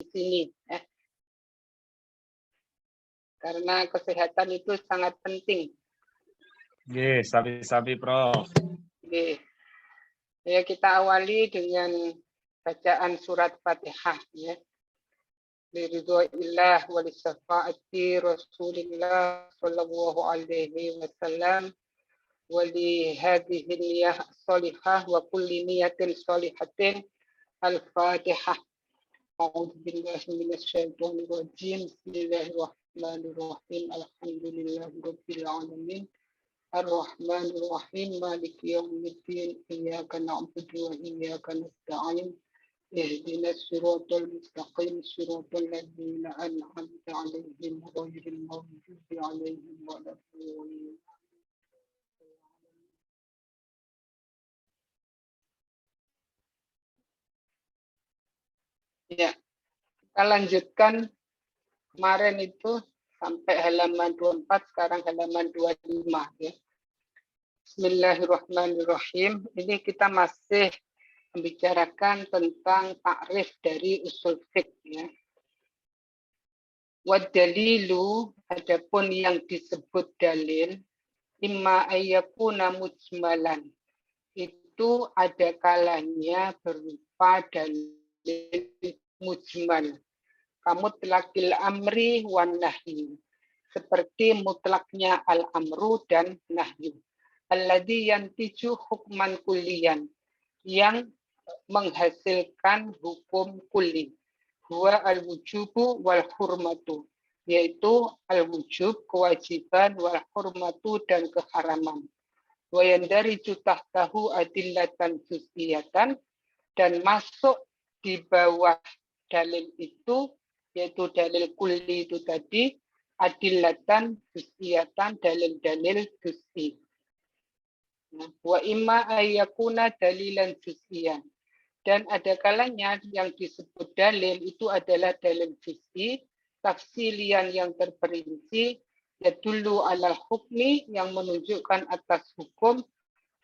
sini. Karena kesehatan itu sangat penting. Oke, sabi-sabi Prof. Oke. Ya, kita awali dengan bacaan surat Fatihah ya. Biridhoillah wa lisyafaati Rasulillah sallallahu alaihi wasallam wa li hadhihi niyyah shalihah wa kulli niyatin shalihatin. Al-Fatihah. A'udzu billahi minasy syaithanir rajim. Bismillahirrahmanirrahim. Alhamdulillahirabbil alamin. Ar-Rahmanir Rahim. Maliki yaumiddin. Iyyaka na'budu wa iyyaka nasta'in. Ihdinas siratal mustaqim. Siratal ladzina an'amta 'alaihim ghairil maghdubi 'alaihim waladdallin. Ya, kita lanjutkan. Kemarin itu sampai halaman 24, sekarang halaman 25 ya. Bismillahirrahmanirrahim. Ini kita masih membicarakan tentang takrif dari usul fiqh ya. Wa dalilu, adapun yang disebut dalil, imma ayyakuna mujmalan. Itu ada kalanya berupa dalil mujmal. Kamutlaqil amri wan nahyi. Seperti mutlaknya al-amru dan nahyu. Alladzi yantiju hukman kulliyan, yang menghasilkan hukum kulli. Huwa al-wujubu wal hurmatu, yaitu al-wujub, kewajiban, wal hurmatu, dan keharaman. Wa yandariju tahtahu adillatan juz'iyatan, dan masuk di bawah dalil itu, yaitu dalil kulli itu tadi, adillatan juz'iyatan, dalil-dalil juz'i. Wa imma ayyakuna dalilan juz'iyan, dan ada kalanya yang disebut dalil itu adalah dalil juz'i, tafsilian yang terperinci, yadullu alal hukmi, yang menunjukkan atas hukum,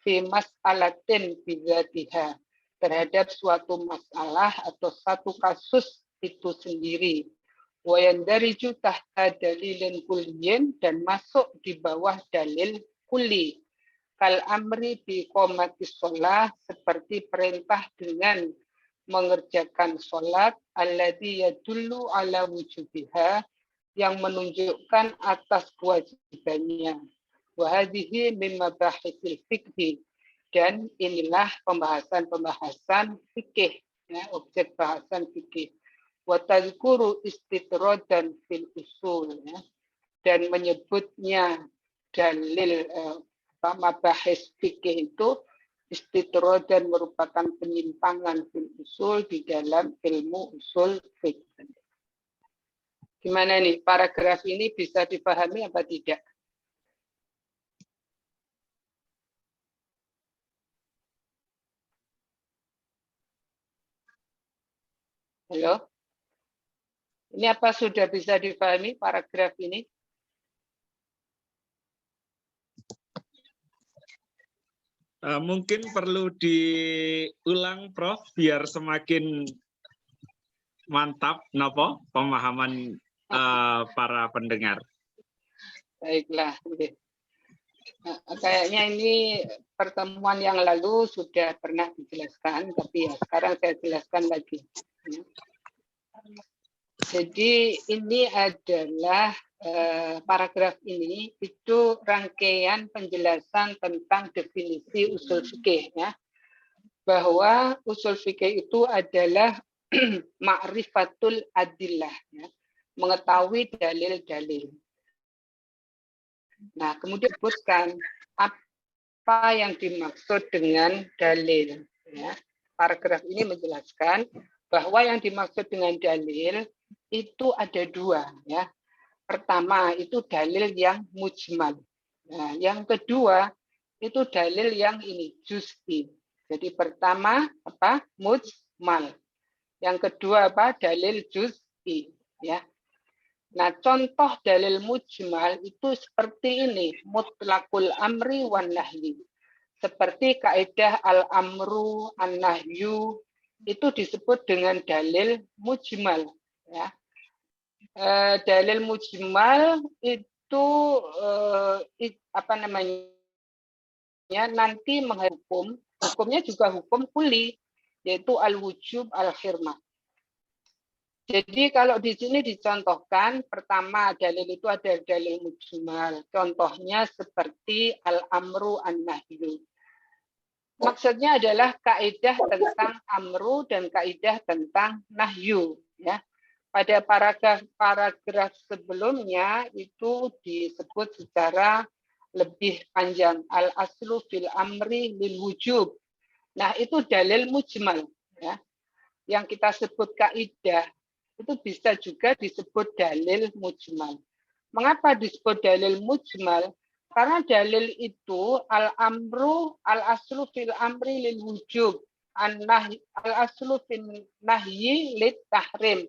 fi mas'alatin bidzatiha, terhadap suatu masalah atau satu kasus itu sendiri. Wa yandariju tahta dalilin kulliyin, dan masuk di bawah dalil kulli. Kal amri bi qomatis shalah, seperti perintah dengan mengerjakan sholat, alladzi yadullu ala wujubiha, yang menunjukkan atas kewajibannya. Wa hadhihi min mabahitsil fiqhi, dan inilah pembahasan-pembahasan fikih ya, objek bahasan fikih. Wa tadhkuru istitradan fil usul ya, dan menyebutnya dalil mabahis fikih itu istitradan merupakan penyimpangan fil usul, di dalam ilmu usul fikih. Gimana nih, paragraf ini bisa dipahami apa tidak? Halo? Ini apa sudah bisa dipahami paragraf ini? Mungkin perlu diulang Prof, biar semakin mantap nopo pemahaman para pendengar. Baiklah. Kayaknya ini pertemuan yang lalu sudah pernah dijelaskan, tapi ya sekarang saya jelaskan lagi. Jadi ini adalah paragraf ini itu rangkaian penjelasan tentang definisi usul fikih ya. Bahwa usul fikih itu adalah ma'rifatul adillah ya, mengetahui dalil-dalil. Nah, kemudian disebutkan apa yang dimaksud dengan dalil ya. Paragraf ini menjelaskan bahwa yang dimaksud dengan dalil itu ada dua ya. Pertama itu dalil yang mujmal. Nah, yang kedua itu dalil yang ini juz'i. Jadi pertama apa? Mujmal. Yang kedua apa? Dalil juz'i ya. Nah, contoh dalil mujmal itu seperti ini, mutlaqul amri wan nahyi. Seperti kaidah al-amru an-nahyu itu disebut dengan dalil mujmal. ya. Dalil mujmal itu apa namanya, nanti menghukum, hukumnya juga hukum kuli, yaitu al-wujub al-khirmah. Jadi kalau di sini dicontohkan, pertama dalil itu ada dalil mujmal. Contohnya seperti al-amru an-nahyu. Maksudnya adalah kaidah tentang amru dan kaidah tentang nahyu. Ya. Pada paragraf sebelumnya itu disebut secara lebih panjang. Al-aslu fil amri lil wujub. Nah itu dalil mujmal. Ya. Yang kita sebut kaidah itu bisa juga disebut dalil mujmal. Mengapa disebut dalil mujmal? Karena dalil itu al-amru al-aslu fil amri lil wujub, al-aslu fil nahyi lit tahrim.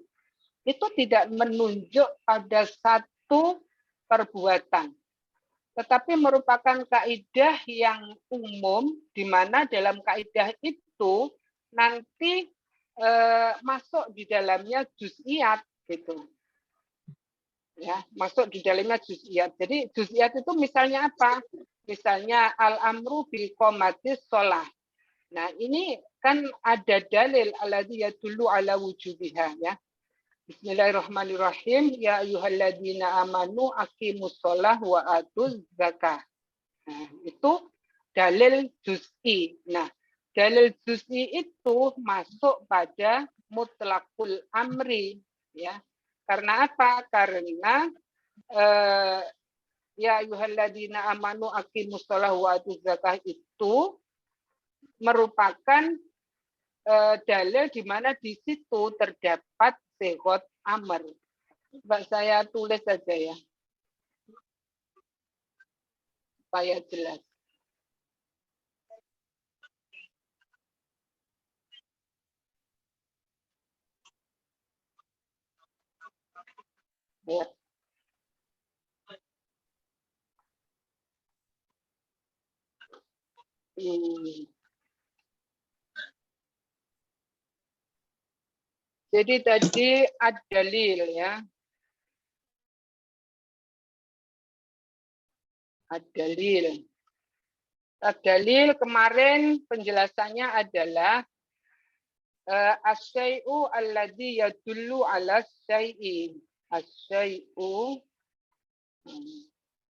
Itu tidak menunjuk pada satu perbuatan, tetapi merupakan kaidah yang umum, di mana dalam kaidah itu nanti masuk di dalamnya juz'iyat gitu. Ya, masuk di dalamnya juz'iyat. Jadi juz'iyat itu misalnya apa? Misalnya al-amru bil qomatis shalah. Nah, ini kan ada dalil alladzi yadullu ala wujubiha ya. Bismillahirrahmanirrahim. Ya ayyuhalladzina amanu aqimus shalah wa atuz zakah. Nah, itu dalil juz'i. Nah, dalil juz'i itu masuk pada mutlaqul amri, ya. Karena apa? Karena ya ayyuhalladzina amanu aqimus shalah wa atuz zakah itu merupakan dalil di mana di situ terdapat sighot amr. Mbak, saya tulis saja ya, supaya jelas. Ya. Jadi tadi ad-dalil ya. Ad-dalil. Ad-dalil kemarin penjelasannya adalah as-syai'u alladzi yadullu ala syai'i. As-syai'u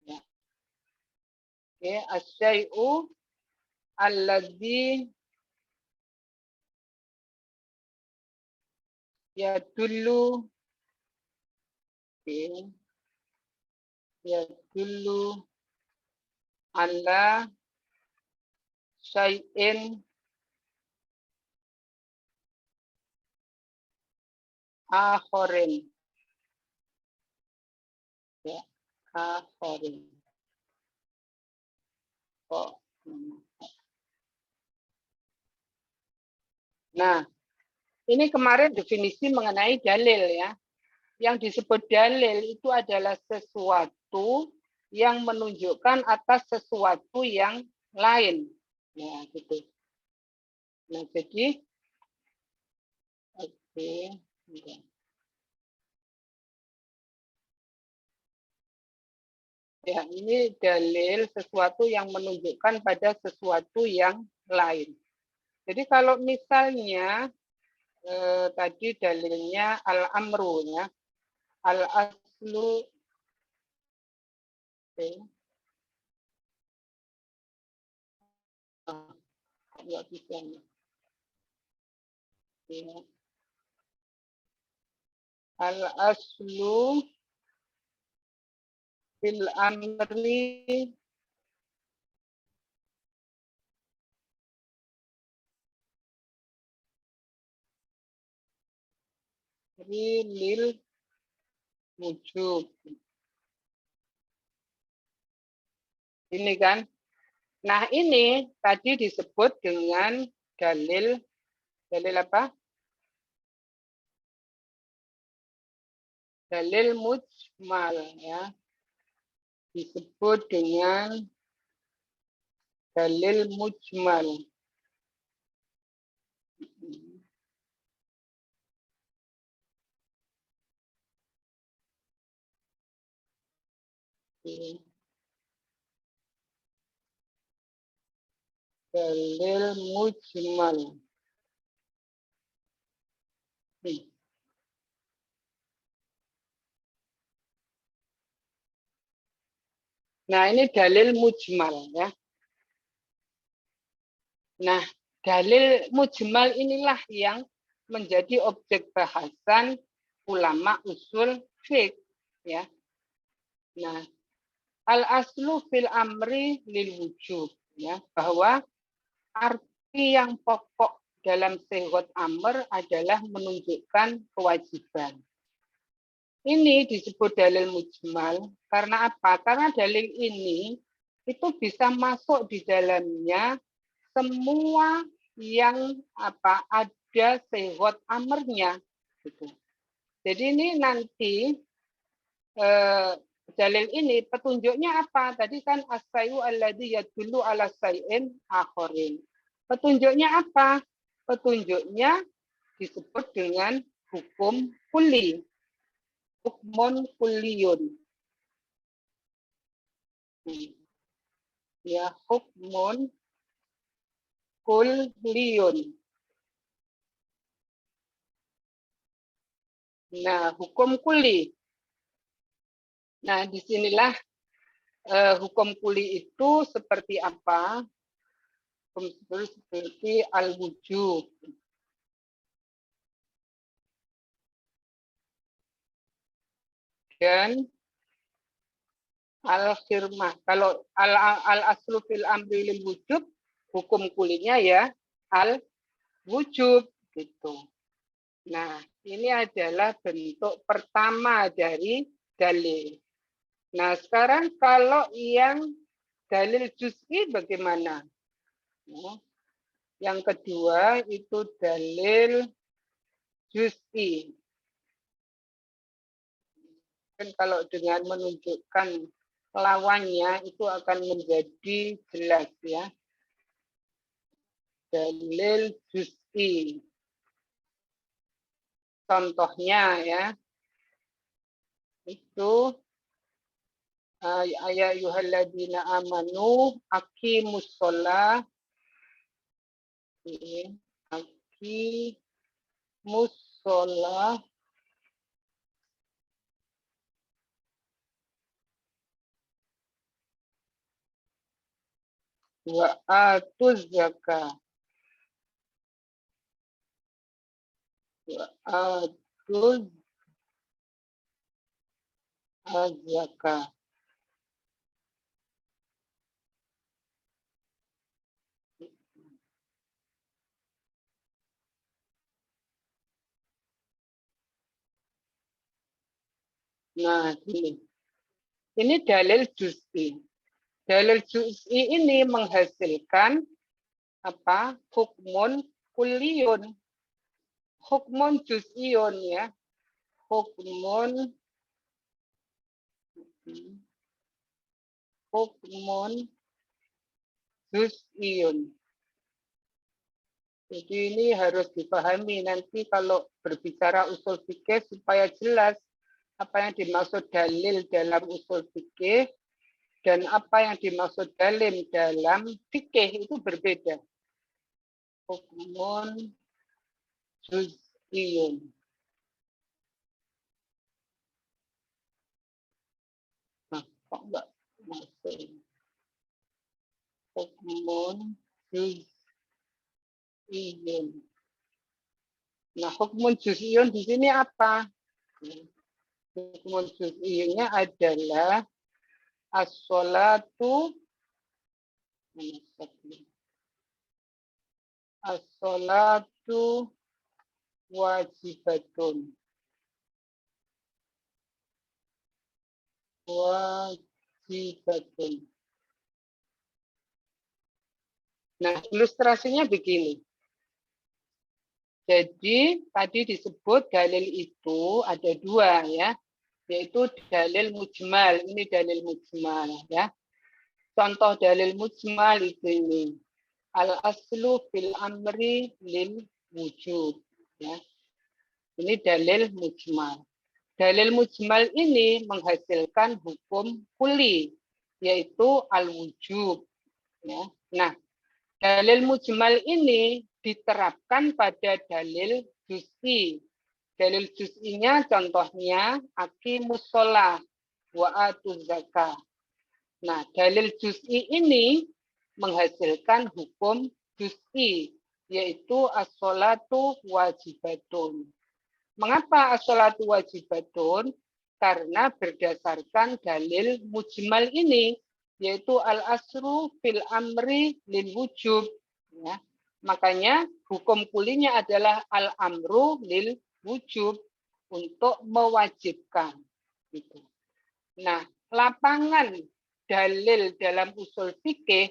ya. Oke, as-syai'u alladzi yadullu yadullu ala syai'in akharin. Ya, akharin. Oh. Nah, ini kemarin definisi mengenai dalil ya. Yang disebut dalil itu adalah sesuatu yang menunjukkan atas sesuatu yang lain. Ya, gitu. Nah, jadi oke. Ya, ini dalil sesuatu yang menunjukkan pada sesuatu yang lain. Jadi kalau misalnya tadi dalilnya al-amru ya. Al-aslu nggak bisa nih. Ya. Al-aslu fil amri lil wujub. Ini kan. Nah, ini tadi disebut dengan dalil apa? Dalil mujmal ya. Disebut dengan dalil mujmal. Dalil mujmal. Nah, ini dalil mujmal ya. Nah, dalil mujmal inilah yang menjadi objek bahasan ulama usul fiqh ya. Nah, al aslu fil amri lil wujub ya, bahwa arti yang pokok dalam sighot amr adalah menunjukkan kewajiban. Ini disebut dalil mujmal karena apa? Karena dalil ini itu bisa masuk di dalamnya semua yang ada sighot amrnya gitu. Jadi ini nanti dalil ini petunjuknya apa? Tadi kan as-sayu alladzi yadullu ala sayyin akharin. Petunjuknya apa? Petunjuknya disebut dengan hukum kulli. Hukmun kulliyun. Ya, hukmun kulliyun. Nah, hukum kulli. Nah, disinilah hukum kulli itu seperti apa? Hukum seperti al-wujub. Dan al-khirmah. Kalau al-aslu fil amri lil wujub, hukum kulinya ya al-wujub gitu. Nah, ini adalah bentuk pertama dari dalil. Nah, sekarang kalau yang dalil juz'i bagaimana? Nah, yang kedua itu dalil juz'i. Dan kalau dengan menunjukkan lawannya itu akan menjadi jelas ya. Dalil juz'i. Contohnya ya, itu ayat yuhalladina amanu aqimus sholah, aqimus sholah wa atuz zakah wa atuz zakah. Nah, ini dalil juz'i. Dalil juz'i ini menghasilkan apa? Hukmun kulliyun. Hukmun juz'iyun ya. Hukmun juz'iyun. Jadi ini harus dipahami nanti kalau berbicara usul fikih supaya jelas apa yang dimaksud dalil dalam usul fikih dan apa yang dimaksud dalil dalam fikih itu berbeda. Hukmun juz'iyun. Nah, kok enggak masuk? Hukmun juz'iyun. Nah, hukmun juz'iyun di sini apa? Hukmun juz'iyunnya adalah as-sholatu wajibatun. Wajibatun. Nah, ilustrasinya begini. Jadi tadi disebut dalil itu ada dua ya, yaitu dalil mujmal. Ini dalil mujmal ya. Contoh dalil mujmal itu ini. Al-aslu fil amri lil wujub ya. Ini dalil mujmal. dalil mujmal ini menghasilkan hukum kuli, yaitu al-wujub. Ya. Nah, dalil mujmal ini diterapkan pada dalil juz'i. Dalil juz'inya contohnya aqimus shalah wa atuz zakah. Nah, dalil juz'i ini menghasilkan hukum juz'i, yaitu as-sholatu wajibatun. Mengapa as-sholatu wajibatun? Karena berdasarkan dalil mujmal ini, yaitu al-asru fil amri lil wujub. Ya. Makanya hukum kulinya adalah al-amru lil wujub, untuk mewajibkan. Gitu. Nah, lapangan dalil dalam usul fikih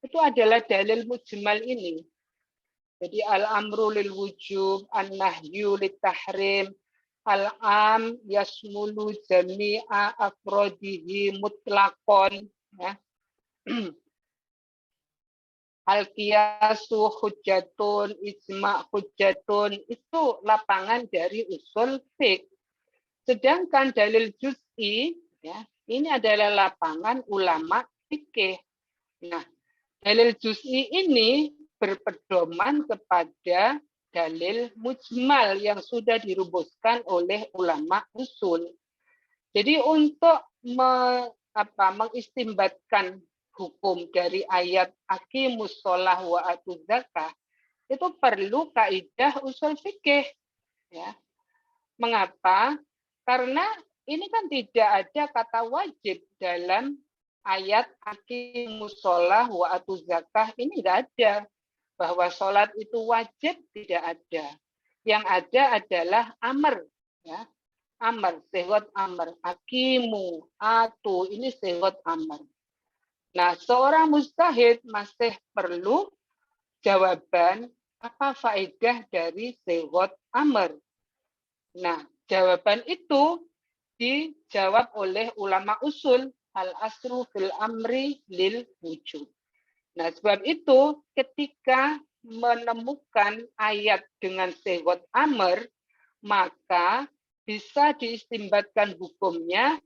itu adalah dalil mujmal ini. Jadi al-amru lil wujub, an-nahyu lit tahrim, al-am yasmulu jami'a afrodihi mutlaqon, ya. Al-qiyasu hujjatun, ijma' hujjatun, itu lapangan dari usul fiqh. Sedangkan dalil juz'i, ya, ini adalah lapangan ulama fikih. Nah, dalil juz'i ini berpedoman kepada dalil mujmal yang sudah dirumuskan oleh ulama usul. Jadi untuk mengistimbatkan hukum dari ayat aqimus shalah wa atuz zakah itu perlu kaidah usul fikih, ya. Mengapa? Karena ini kan tidak ada kata wajib dalam ayat aqimus shalah wa atuz zakah, ini tidak ada. Bahwa sholat itu wajib, tidak ada. Yang ada adalah amr, ya. Amr, sehot amr, aqimu, atu, ini sehot amr. Nah, seorang mujtahid masih perlu jawaban apa faedah dari sehot amr. Nah, jawaban itu dijawab oleh ulama usul, al-asru fil amri lil wujub. Nah, sebab itu ketika menemukan ayat dengan sehot amr, maka bisa diistimbatkan hukumnya,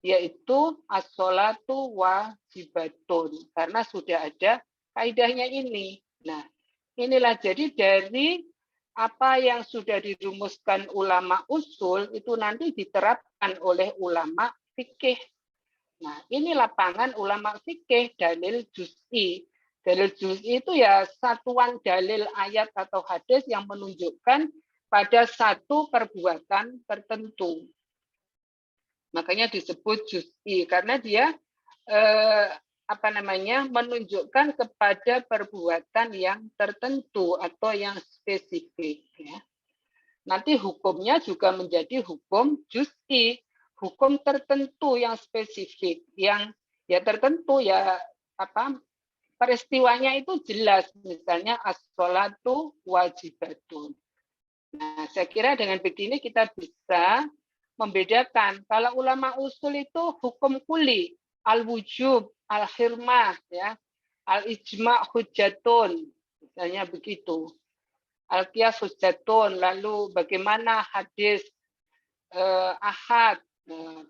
yaitu as-sholatu wajibatun, karena sudah ada kaidahnya ini. Nah, inilah jadi dari apa yang sudah dirumuskan ulama usul itu nanti diterapkan oleh ulama fikih. Nah, ini lapangan ulama fikih dalil juz'i. Dalil juz'i itu ya satuan dalil ayat atau hadis yang menunjukkan pada satu perbuatan tertentu. Makanya disebut juz'i karena dia menunjukkan kepada perbuatan yang tertentu atau yang spesifik, ya. Nanti hukumnya juga menjadi hukum juz'i, hukum tertentu yang spesifik, yang ya tertentu ya peristiwanya itu jelas, misalnya as-sholatu wajibatun. Nah, saya kira dengan begini kita bisa membedakan. Kalau ulama usul itu hukum kuli, al-wujub, al-hirmah, ya, al-ijma' hujjatun, misalnya begitu. Al-qiyas hujjatun, lalu bagaimana hadis ahad,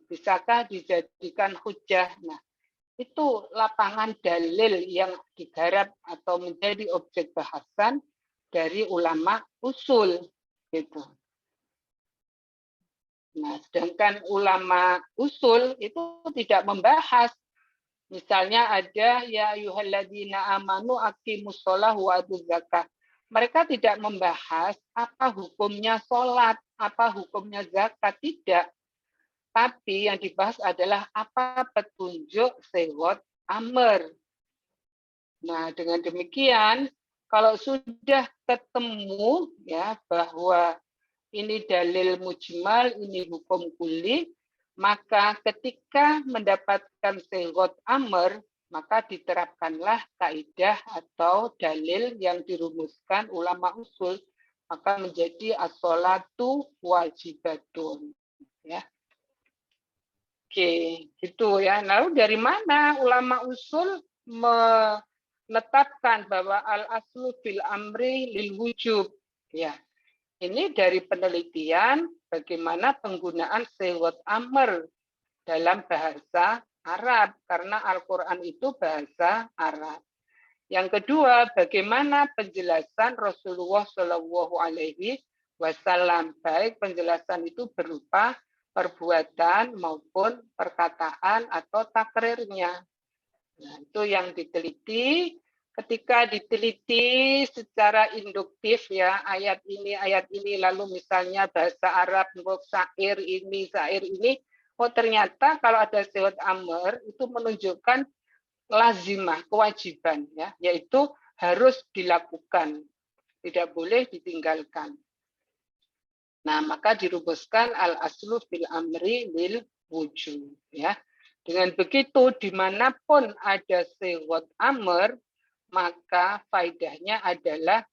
bisakah dijadikan hujjah? Nah, itu lapangan dalil yang digarap atau menjadi objek bahasan dari ulama usul, gitu. Nah, sedangkan ulama usul itu tidak membahas. Misalnya ada ya ayyuhalladzina amanu aqimus shalah wa atuz zakah. Mereka tidak membahas apa hukumnya sholat, apa hukumnya zakat, tidak. Tapi yang dibahas adalah apa petunjuk sehot amr. Nah, dengan demikian, kalau sudah ketemu ya bahwa ini dalil mujmal, ini hukum kuli, maka ketika mendapatkan sehot amr, maka diterapkanlah kaidah atau dalil yang dirumuskan ulama usul, maka menjadi as-sholatu wajibatun. Ya. Oke, gitu ya. Lalu dari mana ulama usul menetapkan bahwa al-aslu fil amri lil wujub? Ya. Ini dari penelitian bagaimana penggunaan sighah amr dalam bahasa Arab, karena Al-Quran itu bahasa Arab. Yang kedua, bagaimana penjelasan Rasulullah Shallallahu Alaihi Wasallam, baik penjelasan itu berupa perbuatan maupun perkataan atau takrirnya. Nah, itu yang diteliti. Ketika diteliti secara induktif ya, ayat ini, lalu misalnya bahasa Arab, syair ini, oh ternyata kalau ada sighah amr itu menunjukkan lazimah, kewajiban ya, yaitu harus dilakukan, tidak boleh ditinggalkan. Nah, maka dirumuskan al-aslu fil amri lil wujub ya. Dengan begitu dimanapun ada sighah amr, maka faedahnya adalah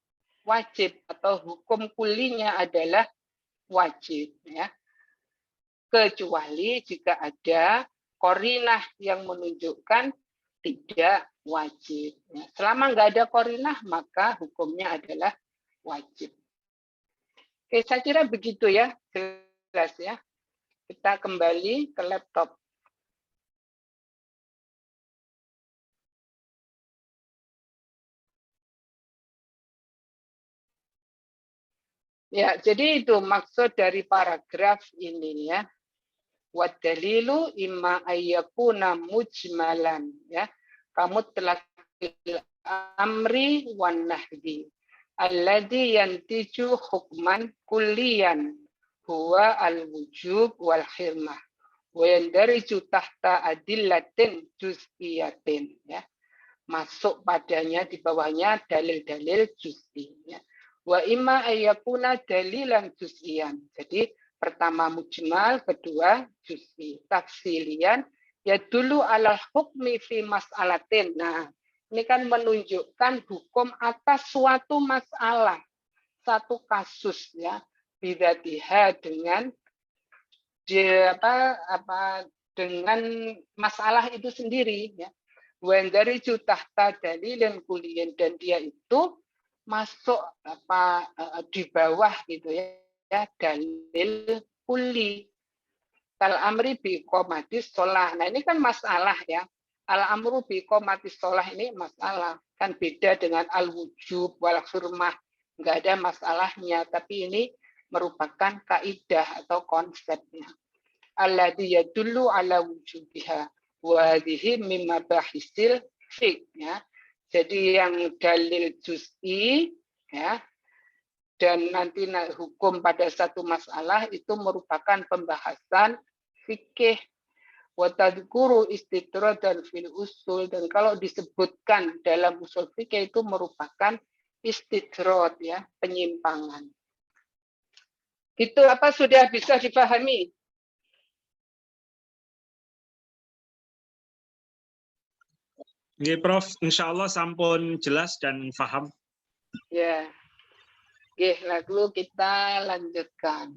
wajib atau hukum kulinya adalah wajib ya. Kecuali jika ada qarinah yang menunjukkan tidak wajib. Selama nggak ada qarinah, maka hukumnya adalah wajib. Oke, saya kira begitu ya, jelas ya. Kita kembali ke laptop. Ya, jadi itu maksud dari paragraf ini ya. Wa dalilu imma ayyakuna mujmalan ya. Kamu telah amri wan nahyi alladhi yantiju hukman kulliyan huwa al-wujub wal hirmah wa yandariju tahta adillatin juz'iyatin ya. Masuk padanya di bawahnya dalil-dalil juz'i ya. Wa imma ayyakuna dalilan juz'iyan. Jadi pertama mujmal, kedua juz'i. Tafsilian ya dulu ala hukmi fi mas'alatin. Nah, ini kan menunjukkan hukum atas suatu masalah, satu kasus ya, bidatiha dengan dengan masalah itu sendiri ya. Wan dari tahta dalilin kuliyan, dan dia itu masuk di bawah gitu ya, dalil kuli. Kal amri bi iqamatis shalah. Nah, ini kan masalah ya. Al amru bi iqamatis shalah ini masalah. Kan beda dengan al wujub wal hurmah. Enggak ada masalahnya, tapi ini merupakan kaidah atau konsepnya. Alladzi yadullu ala wujubiha wa hadhihi mimma bahisil fiqh ya. Jadi yang dalil juz'i ya, dan nanti hukum pada satu masalah itu merupakan pembahasan fikih. Wa tadhkuru istidradan fil usul, dan kalau disebutkan dalam usul fikih itu merupakan istidrad ya, penyimpangan. Itu apa sudah bisa dipahami? Nggih, Prof, insya Allah sampun jelas dan paham. Ya. Oke, lalu kita lanjutkan.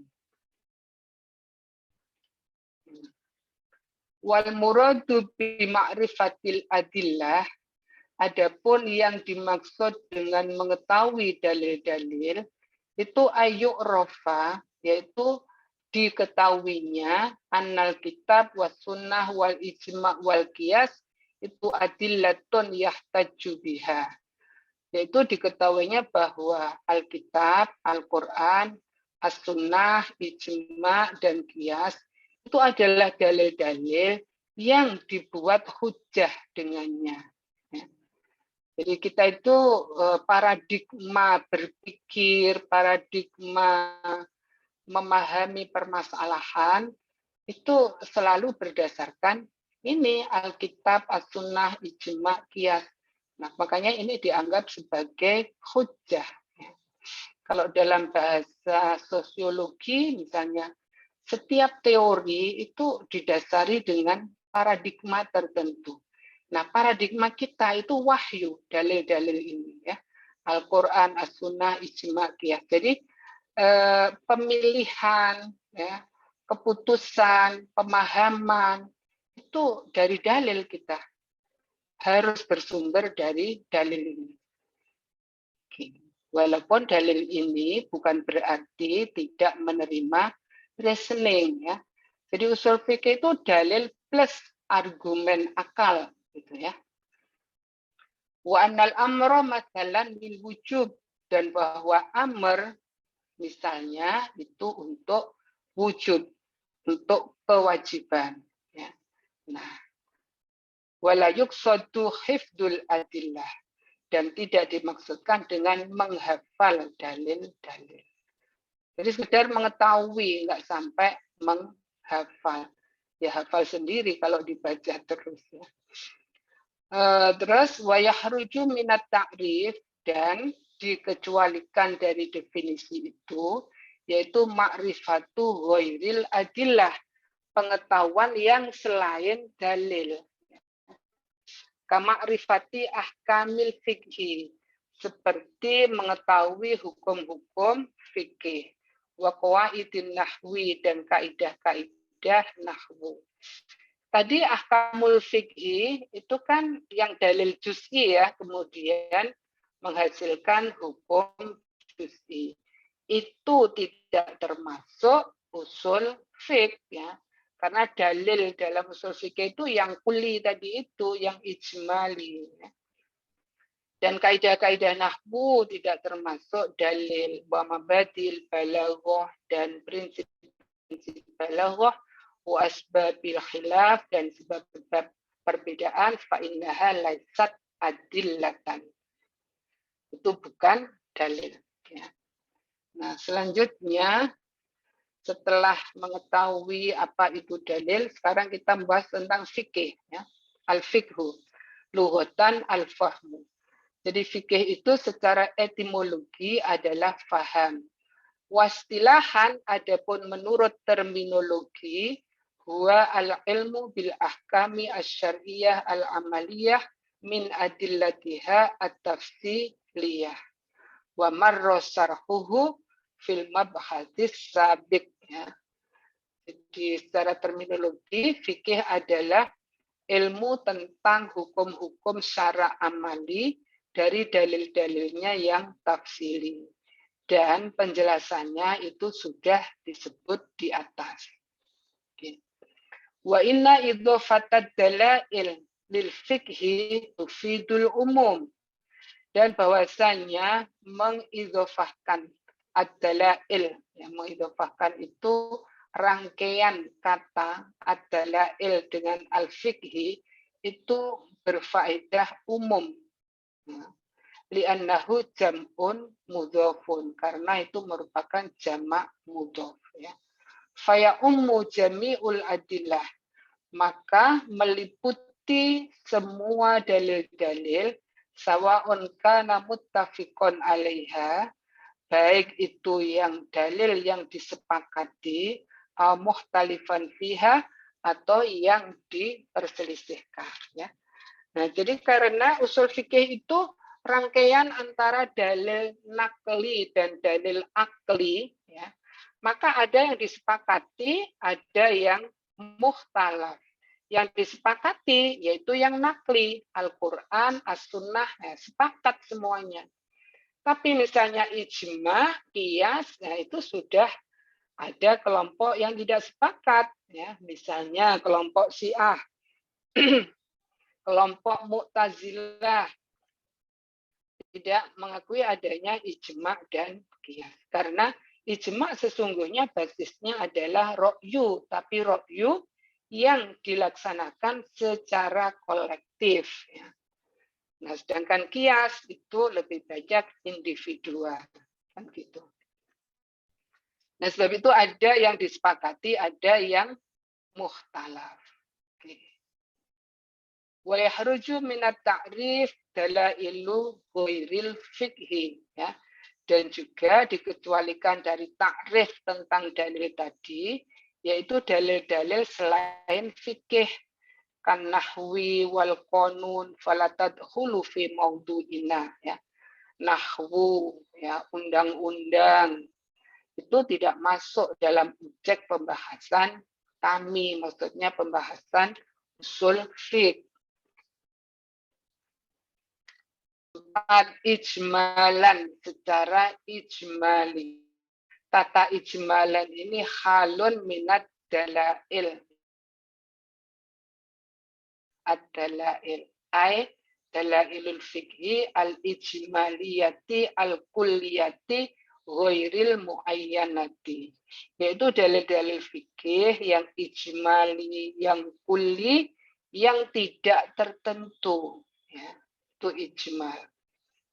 Wal muradu bi ma'rifatil adillah, adapun yang dimaksud dengan mengetahui dalil-dalil itu ayuk rofa, yaitu diketahuinya annal kitab was sunnah wal ijma' wal qiyas itu adillatun yahtaju biha, yaitu diketahuinya bahwa Alkitab, Al-Quran, As-Sunnah, Ijma' dan Qiyas itu adalah dalil-dalil yang dibuat hujah dengannya. Jadi kita itu paradigma berpikir, paradigma memahami permasalahan itu selalu berdasarkan ini Alkitab, As-Sunnah, Ijma', Qiyas. Nah, makanya ini dianggap sebagai hujjah. Kalau dalam bahasa sosiologi misalnya, setiap teori itu didasari dengan paradigma tertentu. Nah, paradigma kita itu wahyu, dalil-dalil ini ya. Al-Qur'an, As-Sunnah, Ijma', Qiyas. Jadi pemilihan ya, keputusan, pemahaman itu dari dalil kita. Harus bersumber dari dalil ini. Walaupun dalil ini bukan berarti tidak menerima reasoning ya. Jadi usul fikih itu dalil plus argumen akal gitu ya. Wa annal amra mathalan lil wujub, dan bahwa amr misalnya itu untuk wujub, untuk kewajiban ya. Nah, wala yuqsadu hifdzul adillah, dan tidak dimaksudkan dengan menghafal dalil-dalil. Jadi sekedar mengetahui, nggak sampai menghafal. Ya hafal sendiri kalau dibaca terus ya. Terus wa yahruju minat ta'rif, dan dikecualikan dari definisi itu, yaitu ma'rifatu ghairil adillah, pengetahuan yang selain dalil. Kama'rifati ahkamil fikhi, seperti mengetahui hukum-hukum fikih, wa qawaidin nahwi, dan kaidah-kaidah nahwu. Tadi ahkamul fikhi itu kan yang dalil juz'i ya, kemudian menghasilkan hukum juz'i. Itu tidak termasuk usul fiqh ya. Karena dalil dalam usul fikih itu yang kuli tadi itu, yang ijmali. Ya. Dan kaidah-kaidah nahwu tidak termasuk dalil, wa mabadil balaghah, dan prinsip-prinsip balaghah, wa asbabil khilaf, dan sebab-sebab perbedaan, fa innaha laysat adillatan. Itu bukan dalil ya. Nah, selanjutnya setelah mengetahui apa itu dalil, sekarang kita membahas tentang fikih ya. Al-fiqhu, lughatan al-fahmu. Jadi fikih itu secara etimologi adalah faham. Wastilahan, adapun menurut terminologi, huwa al-ilmu bil ahkami asy-syar'iyyah al-amaliyah min adillatiha at-tafsiliyah. Wa marra sarhuhu fil mabhatis sabiq ya. Jadi secara terminologi fikih adalah ilmu tentang hukum-hukum syara amali dari dalil-dalilnya yang tafsili, dan penjelasannya itu sudah disebut di atas. Wa inna idhofatad dalail lil fikhi tufidul umum, dan bahwasanya mengidhofahkan ad-dalail, yang mengidhofahkan itu rangkaian kata ad-dalail dengan al-fikhi itu berfaedah umum. Li'annahu jam'un mudhofun, karena itu merupakan jamak mudhof ya. Faya ummu jami'ul adillah, maka meliputi semua dalil-dalil, sawa'un kana muttafiqon 'alaiha, baik itu yang dalil yang disepakati, mukhtalifan fiha, atau yang diperselisihkan ya. Nah, jadi karena usul fikih itu rangkaian antara dalil nakli dan dalil akli ya, maka ada yang disepakati, ada yang mukhtalaf. Yang disepakati yaitu yang nakli, Al-Quran, As-Sunnah, sepakat semuanya. Tapi misalnya ijma, qiyas, nah itu sudah ada kelompok yang tidak sepakat ya, misalnya kelompok Syiah, kelompok Mu'tazilah tidak mengakui adanya ijma dan qiyas. Karena ijma sesungguhnya basisnya adalah ra'yu, tapi ra'yu yang dilaksanakan secara kolektif ya. Nah, sedangkan qiyas itu lebih banyak individual kan gitu. Nah, sebab itu ada yang disepakati, ada yang mukhtalaf. Wa yahruju minat ta'rif dalailu ghairil fikhi ya. Dan juga dikecualikan dari takrif tentang dalil tadi, yaitu dalil-dalil selain fikih, kan nahwi wal qanun fala tadkhulu fi maudu'ina ya. Nahwu ya, undang-undang itu tidak masuk dalam objek pembahasan kami, maksudnya pembahasan usul fiqh. Ijmalan, secara ijmali. Kata ijmalan ini halun minat dalail. Ad-dalail. Ay dalailul fikhi al-ijmaliyati al-kulliyati ghairil muayyanati. Yaitu dalil-dalil fikih yang ijmali, yang kulli, yang tidak tertentu. Ya, itu ijmal.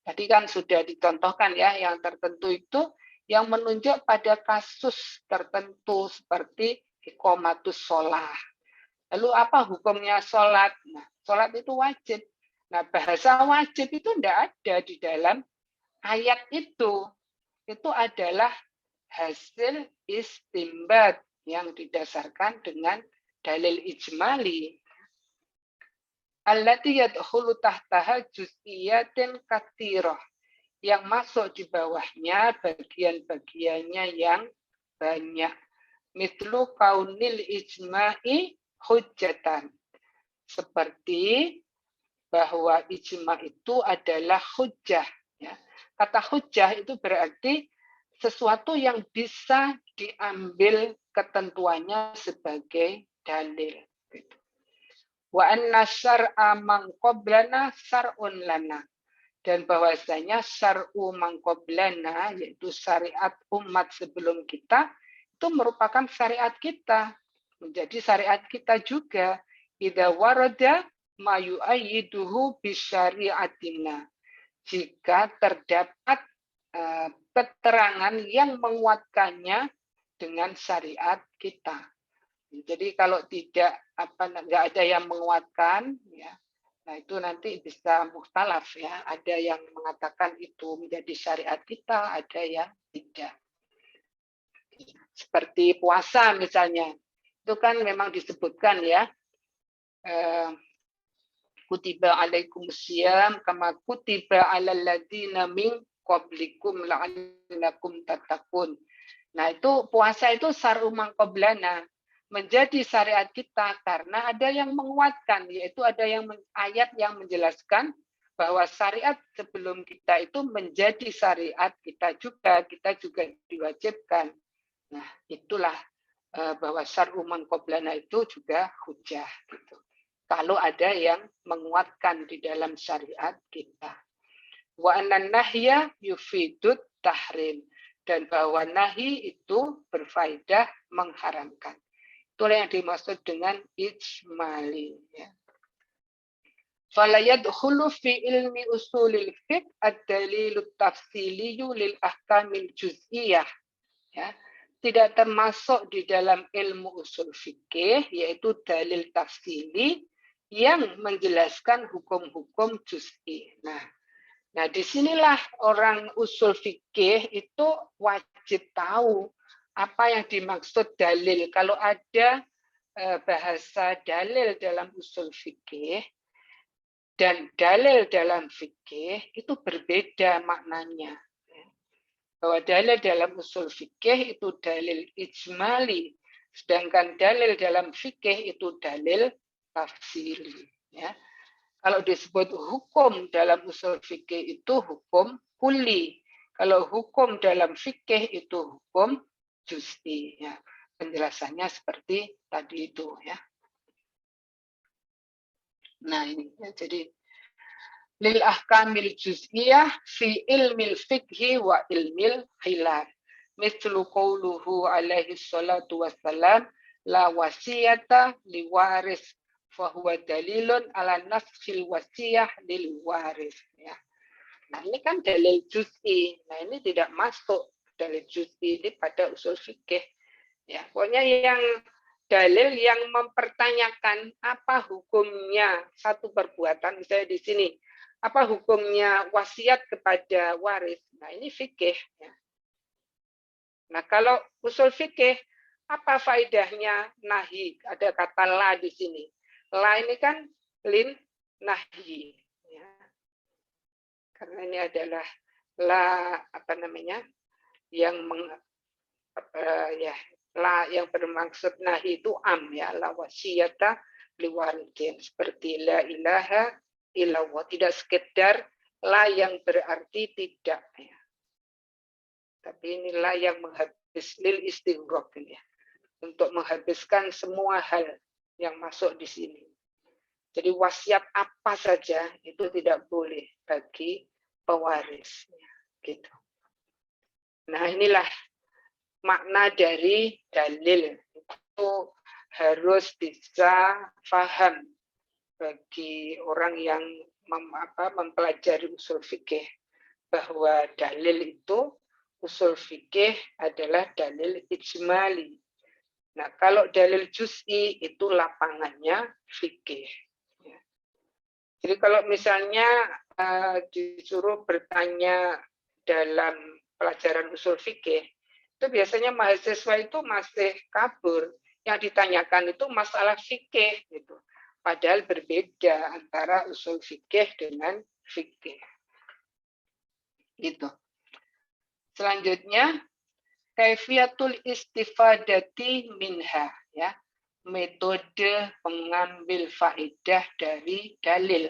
Tadi kan sudah dicontohkan ya, yang tertentu itu yang menunjuk pada kasus tertentu seperti iqamatus sholah. Lalu apa hukumnya sholat? Nah, sholat itu wajib. Nah, bahasa wajib itu tidak ada di dalam ayat itu. Itu adalah hasil istimbat yang didasarkan dengan dalil ijmali. Allati yadkhulu tahtaha juz'iyatin katsirah. Yang masuk di bawahnya bagian-bagiannya yang banyak. Mithlu kaunil ijma'i hujjatan. Seperti bahwa ijma itu adalah hujjah. Ya. Kata hujjah itu berarti sesuatu yang bisa diambil ketentuannya sebagai dalil. Wa anna syar'a man qablana syar'un lana. Dan bahwasanya syar'u man qablana, yaitu syariat umat sebelum kita, itu merupakan syariat kita. Menjadi syariat kita juga. Idza warada ma yu'ayyiduhu bisyari'atina. Jika terdapat keterangan yang menguatkannya dengan syariat kita. Jadi kalau tidak nggak ada yang menguatkan, ya, nah itu nanti bisa mukhtalaf ya. Ada yang mengatakan itu menjadi syariat kita, ada yang tidak. Seperti puasa misalnya, itu kan memang disebutkan ya. Kutiba alaikumusiyam kama kutiba alal ladzina min qablikum la'allakum tattaqun. Nah, itu puasa itu syar'u man qablana, menjadi syariat kita karena ada yang menguatkan, yaitu ada yang ayat yang menjelaskan bahwa syariat sebelum kita itu menjadi syariat kita juga diwajibkan. Nah, itulah bahwa syar'u man qablana itu juga hujjah gitu. Kalau ada yang menguatkan di dalam syariat kita. Wa anan nahya yufidut tahrim. Dan bahwa nahi itu berfaedah mengharamkan. Itulah yang dimaksud dengan ijmali. Ya. Fala yadkhulu fi ilmi usulil fiqh ad-dalilut tafsiliyu lil ahkamil juz'iyah. Ya. Tidak termasuk di dalam ilmu usul fikih, yaitu dalil tafsili yang menjelaskan hukum-hukum juz'i. Nah, disinilah orang usul fikih itu wajib tahu apa yang dimaksud dalil. Kalau ada bahasa dalil dalam usul fikih dan dalil dalam fikih itu berbeda maknanya. Bahwa dalil dalam usul fikih itu dalil ijmali, sedangkan dalil dalam fikih itu dalil tafsili. Ya. Kalau disebut hukum dalam usul fikih itu hukum kulli. Kalau hukum dalam fikih itu hukum juz'i. Ya. Penjelasannya seperti tadi itu. Ya. Nah ini ya, jadi lil ahkamil juz'iyah fi ilmil fikhi wa ilmil khilaf. Mithlu qawluhu alaihi salatu wassalam la wasiyata liwaris fahuwa dalilun ala nafsil wasiyah lil waris. Ya. Nah ini kan dalil juz'i. Nah ini tidak masuk dalil juz'i ini pada usul fikih. Ya, pokoknya yang dalil yang mempertanyakan apa hukumnya satu perbuatan, misalnya di sini, apa hukumnya wasiat kepada waris. Nah ini fikih. Ya. Nah kalau usul fikih, apa faedahnya nahi? Ada kata la di sini. La ini kan lin nahyi. Ya. Karena ini adalah la yang la yang bermaksud nahi itu am ya, la wasiyata liwaridin, seperti la ilaha illallah, tidak sekedar la yang berarti tidak ya. Tapi inilah yang lil istighraq ini ya. Untuk menghabiskan semua hal yang masuk di sini. Jadi wasiat apa saja itu tidak boleh bagi pewaris. Gitu. Nah inilah makna dari dalil. Itu harus bisa paham bagi orang yang mempelajari usul fikih. Bahwa dalil itu, usul fikih adalah dalil ijmali. Nah, kalau dalil juz'i itu lapangannya fikih. Jadi kalau misalnya disuruh bertanya dalam pelajaran usul fikih, itu biasanya mahasiswa itu masih kabur. Yang ditanyakan itu masalah fikih, gitu. Padahal berbeda antara usul fikih dengan fikih. Gitu. Selanjutnya, kaifiyatul istifadati minha, ya, metode mengambil faedah dari dalil.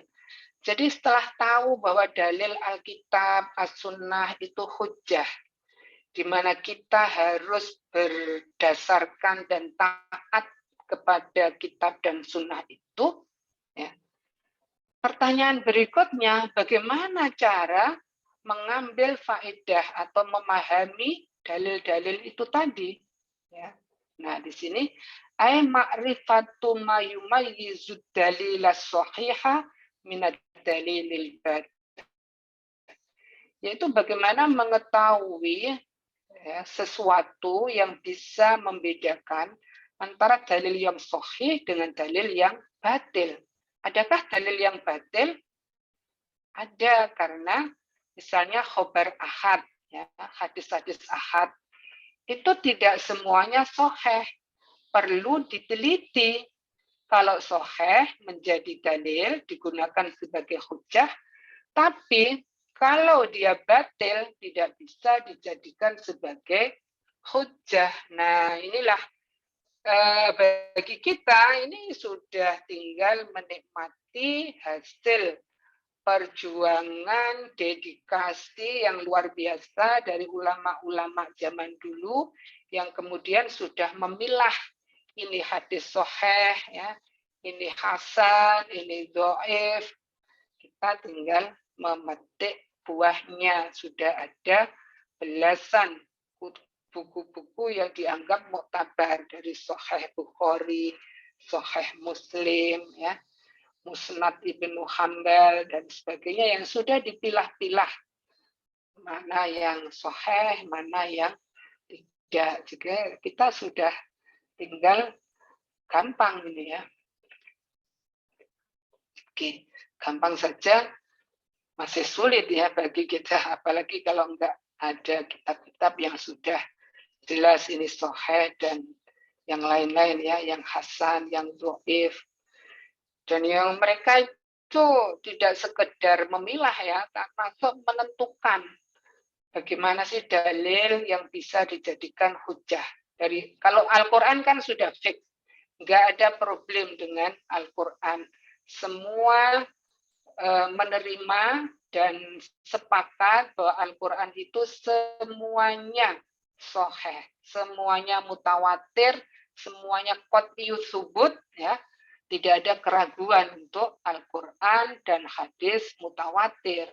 Jadi setelah tahu bahwa dalil Alkitab, As-Sunnah itu hujjah, di mana kita harus berdasarkan dan taat kepada kitab dan sunnah itu, ya. Pertanyaan berikutnya, bagaimana cara mengambil faedah atau memahami dalil-dalil itu tadi? Ya. Nah, di sini ay ma'rifatu ma yumayyizu dalila shahiha minad dalilil bad. Yaitu bagaimana mengetahui ya, sesuatu yang bisa membedakan antara dalil yang sahih dengan dalil yang batil. Adakah dalil yang batil? Ada, karena misalnya khobar ahad, ya, hadis-hadis ahad, itu tidak semuanya sahih. Perlu diteliti. Kalau sahih menjadi dalil, digunakan sebagai hujjah, tapi kalau dia batil, tidak bisa dijadikan sebagai hujjah. Nah, inilah bagi kita, ini sudah tinggal menikmati hasil perjuangan, dedikasi yang luar biasa dari ulama-ulama zaman dulu yang kemudian sudah memilah ini hadis sahih, ya, ini hasan, ini dhaif. Kita tinggal memetik buahnya. Sudah ada belasan buku-buku yang dianggap muktabar dari Sahih Bukhari, Sahih Muslim, ya. Musnad Ibnu Hanbal dan sebagainya yang sudah dipilah-pilah mana yang sahih, mana yang tidak. Juga kita sudah tinggal gampang ini ya. Oke, gampang saja, masih sulit ya bagi kita, apalagi kalau enggak ada kitab-kitab yang sudah jelas ini sahih dan yang lain-lain ya, yang hasan, yang dhaif. Dan yang mereka itu tidak sekedar memilah ya, termasuk menentukan bagaimana sih dalil yang bisa dijadikan hujjah. Kalau Al-Quran kan sudah fix, nggak ada problem dengan Al-Quran. Semua menerima dan sepakat bahwa Al-Quran itu semuanya sahih, semuanya mutawatir, semuanya qat'iyus subut, ya. Tidak ada keraguan untuk Al-Quran dan hadis mutawatir.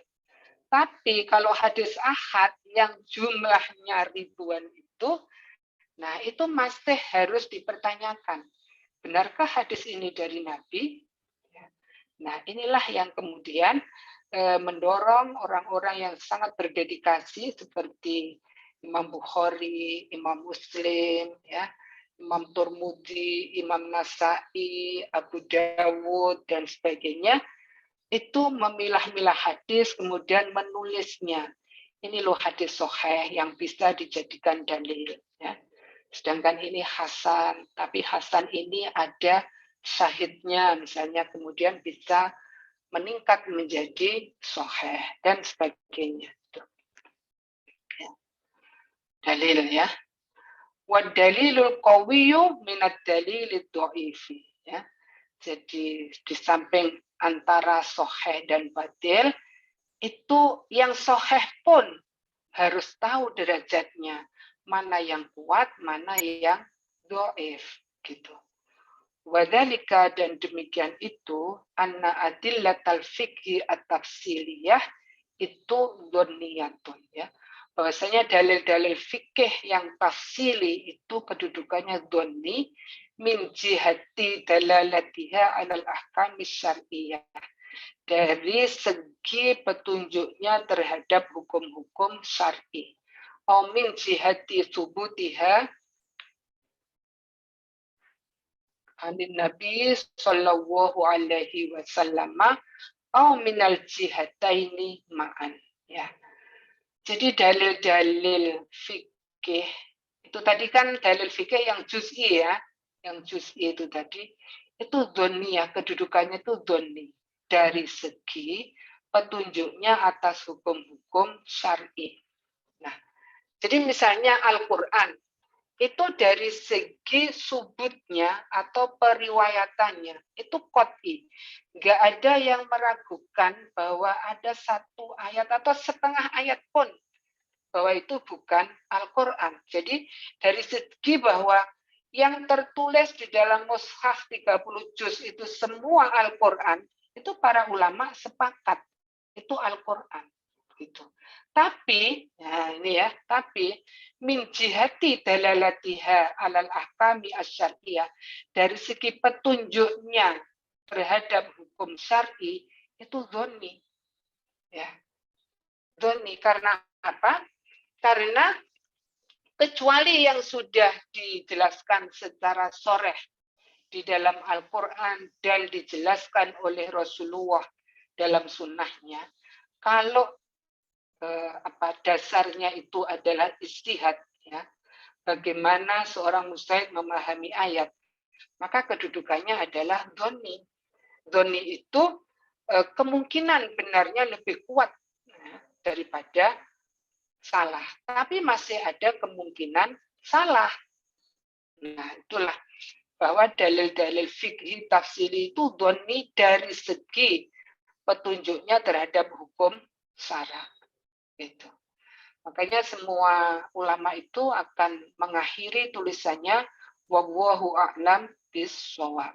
Tapi kalau hadis ahad yang jumlahnya ribuan itu, nah itu masih harus dipertanyakan. Benarkah hadis ini dari Nabi? Nah inilah yang kemudian mendorong orang-orang yang sangat berdedikasi seperti Imam Bukhari, Imam Muslim, ya, Imam Turmudi, Imam Nasai, Abu Dawud, dan sebagainya, itu memilah-milah hadis, kemudian menulisnya. Ini loh hadis sahih yang bisa dijadikan dalil. Ya. Sedangkan ini hasan, tapi hasan ini ada syahidnya, misalnya kemudian bisa meningkat menjadi sahih, dan sebagainya. Ya. Dalil ya. Wadalilul qawiyyu minad dalilid dhaifi, ya. Jadi di samping antara sahih dan batil, itu yang sahih pun harus tahu derajatnya. mana yang kuat, mana yang dhaif gitu. Wadzalika, dan demikian itu, anna adillatal fiqhi at-tafsiliyah itu dzanniyatun ya. Bahwasanya dalil-dalil fikih yang tafsili itu kedudukannya dzanni min jihati dalalatiha 'alal ahkami syar'iyyah. Dari segi petunjuknya terhadap hukum-hukum syar'i. Au min jihati subutiha anin Nabi sallallahu alaihi wasallam au minal jihataini ma'an ya. Jadi dalil-dalil fikih itu tadi kan dalil fikih yang juz'i ya, yang juz'i itu tadi itu dzanniyah, kedudukannya itu dzanni dari segi petunjuknya atas hukum-hukum syar'i. Nah, jadi misalnya Al-Qur'an itu dari segi subutnya atau periwayatannya itu qot'i. Nggak ada yang meragukan bahwa ada satu ayat atau setengah ayat pun bahwa itu bukan Al-Quran. Jadi dari segi bahwa yang tertulis di dalam mushaf 30 juz itu semua Al-Quran, itu para ulama sepakat itu Al-Quran. Gitu. Tapi, nah ini ya, tapi min jihati dalalatiha alal ahkami asyariyah, dari segi petunjuknya terhadap hukum syar'i itu dzanni. Ya. Dzanni karena apa? Karena kecuali yang sudah dijelaskan secara sharih di dalam Al-Quran dan dijelaskan oleh Rasulullah dalam sunnahnya, kalau dasarnya itu adalah ijtihad, ya, bagaimana seorang mujtahid memahami ayat, maka kedudukannya adalah dzanni. Dzanni itu kemungkinan benarnya lebih kuat daripada salah, tapi masih ada kemungkinan salah. Nah, itulah bahwa dalil-dalil fikih tafsiri itu dzanni dari segi petunjuknya terhadap hukum syara. Gitu. Makanya semua ulama itu akan mengakhiri tulisannya wallahu a'lam bis-shawab.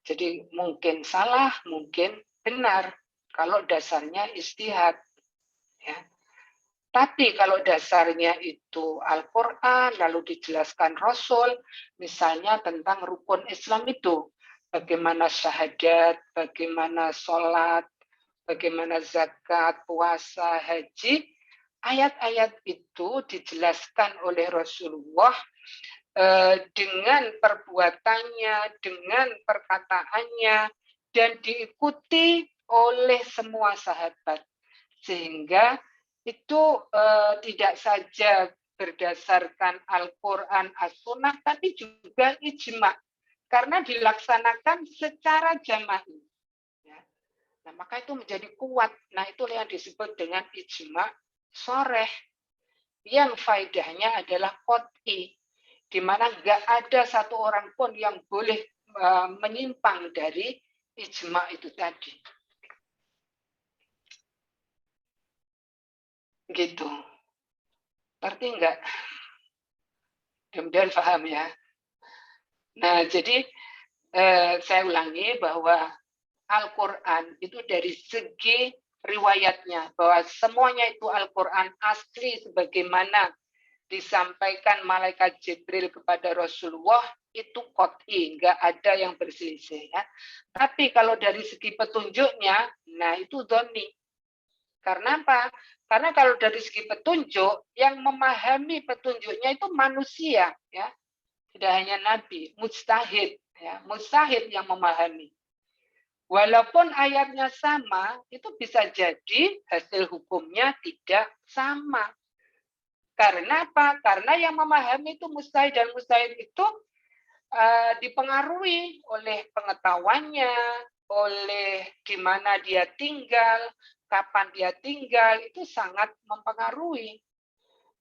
Jadi mungkin salah, mungkin benar kalau dasarnya ijtihad. Ya. Tapi kalau dasarnya itu Al-Quran, lalu dijelaskan Rasul, misalnya tentang rukun Islam itu, bagaimana syahadat, bagaimana sholat, bagaimana zakat, puasa, haji, ayat-ayat itu dijelaskan oleh Rasulullah dengan perbuatannya, dengan perkataannya, dan diikuti oleh semua sahabat. Sehingga itu tidak saja berdasarkan Al-Quran, As-Sunnah, tapi juga ijma. Karena dilaksanakan secara jama'i. Ya. Nah, maka itu menjadi kuat. Nah, itulah yang disebut dengan ijma sharih. Yang faedahnya adalah qot'i. Di mana nggak ada satu orang pun yang boleh menyimpang dari ijma itu tadi. Gitu. Ngerti nggak? Mudah-mudahan paham ya. Nah, jadi saya ulangi bahwa Al-Quran itu dari segi riwayatnya, bahwa semuanya itu Al-Quran asli sebagaimana disampaikan malaikat Jibril kepada Rasulullah, itu qot'i, nggak ada yang berselisih. Ya. Tapi kalau dari segi petunjuknya, nah itu dzanni. Karena apa? Karena kalau dari segi petunjuk, yang memahami petunjuknya itu manusia, ya, tidak hanya nabi, mujtahid, ya, mujtahid yang memahami. Walaupun ayatnya sama, itu bisa jadi hasil hukumnya tidak sama. Karena apa? Karena yang memahami itu mujtahid, dan mujtahid itu dipengaruhi oleh pengetahuannya, oleh di mana dia tinggal, kapan dia tinggal, itu sangat mempengaruhi.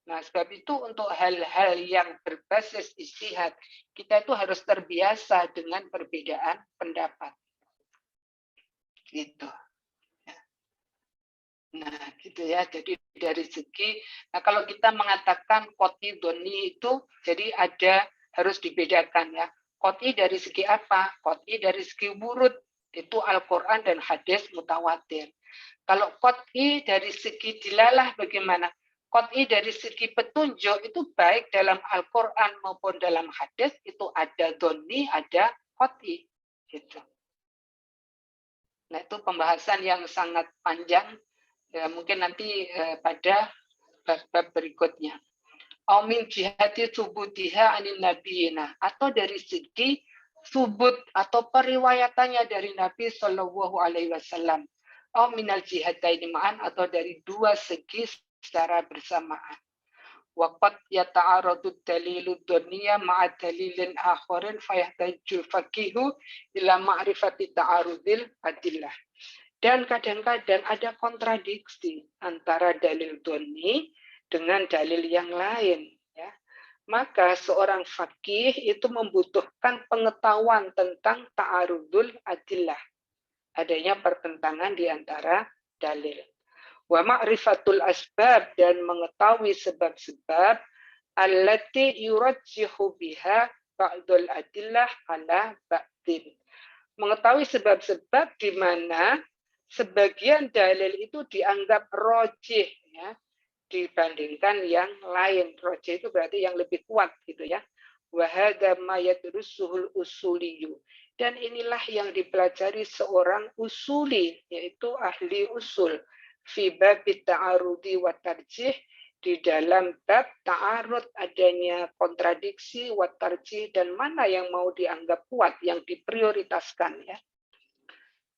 Nah, sebab itu untuk hal-hal yang berbasis ijtihad, kita itu harus terbiasa dengan perbedaan pendapat. Gitu. Nah, gitu ya. Jadi dari segi, nah kalau kita mengatakan qot'i doni itu, jadi harus dibedakan ya. Qot'i dari segi apa? Qot'i dari segi wurud, itu Al-Quran dan hadis mutawatir. Kalau qot'i dari segi dilalah bagaimana? Qot'i dari segi petunjuk itu baik dalam Al-Quran maupun dalam hadis itu ada doni, ada qot'i. Gitu. Nah, itu pembahasan yang sangat panjang. Ya, mungkin nanti pada bab-bab berikutnya. Au min jihati subutiha anin nabiyina, atau dari segi subut atau periwayatannya dari Nabi Shallallahu Alaihi Wasallam. Au minal jihataini ma'an, atau dari dua segi secara bersamaan. Waqat yata'aradu dalilu dunia ma'a dalilin akharin fayahtajul faqihu ila ma'rifati ta'arudil adillah. Dan kadang-kadang ada kontradiksi antara dalil doni dengan dalil yang lain. Ya. Maka seorang fakih itu membutuhkan pengetahuan tentang ta'arudul adillah. Adanya pertentangan di antara dalil. Wa ma'rifatul asbab, dan mengetahui sebab-sebab allati yurajjihu biha ba'dul adillah ala ba'din. Mengetahui sebab-sebab di mana sebagian dalil itu dianggap rojih ya, dibandingkan yang lain. Rojih itu berarti yang lebih kuat gitu ya. Wa hadza ma yadrusuhul usuliyu. Dan inilah yang dipelajari seorang usuli, yaitu ahli usul. Fi bab ta'arudi wa tarjih, di dalam bab ta'arud, adanya kontradiksi, wa tarjih, dan mana yang mau dianggap kuat, yang diprioritaskan ya.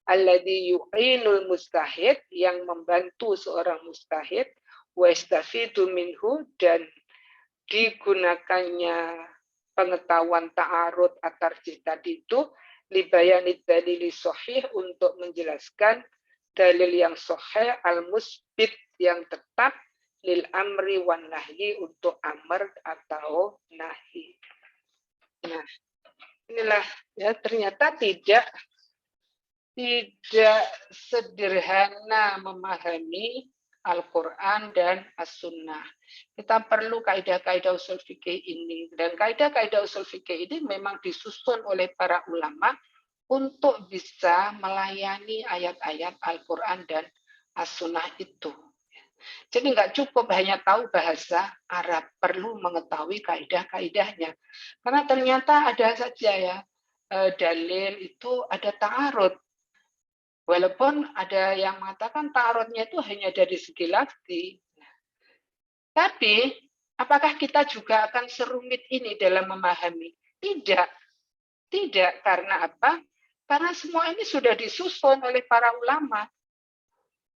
Alladzi yu'inul mustahid, yang membantu seorang mustahid, wa yastafidu minhu, dan digunakannya pengetahuan ta'arud at-tarjih tadi itu libayani dalili sahih, untuk menjelaskan dalil yang sahih, al-musbit, yang tetap, lil amri wan nahyi, untuk amr atau nahi. Nah, inilah ya, ternyata tidak sederhana memahami Al-Quran dan As-Sunnah. Kita perlu kaidah-kaidah usul fikih ini. Dan kaidah-kaidah usul fikih ini memang disusun oleh para ulama untuk bisa melayani ayat-ayat Al-Quran dan As-Sunnah itu. Jadi nggak cukup hanya tahu bahasa Arab, perlu mengetahui kaidah-kaidahnya. Karena ternyata ada saja ya, dalil itu ada ta'arud. Walaupun ada yang mengatakan ta'arudnya itu hanya dari segi lafzi. Tapi, apakah kita juga akan serumit ini dalam memahami? Tidak. Tidak. Karena apa? Karena semua ini sudah disusun oleh para ulama.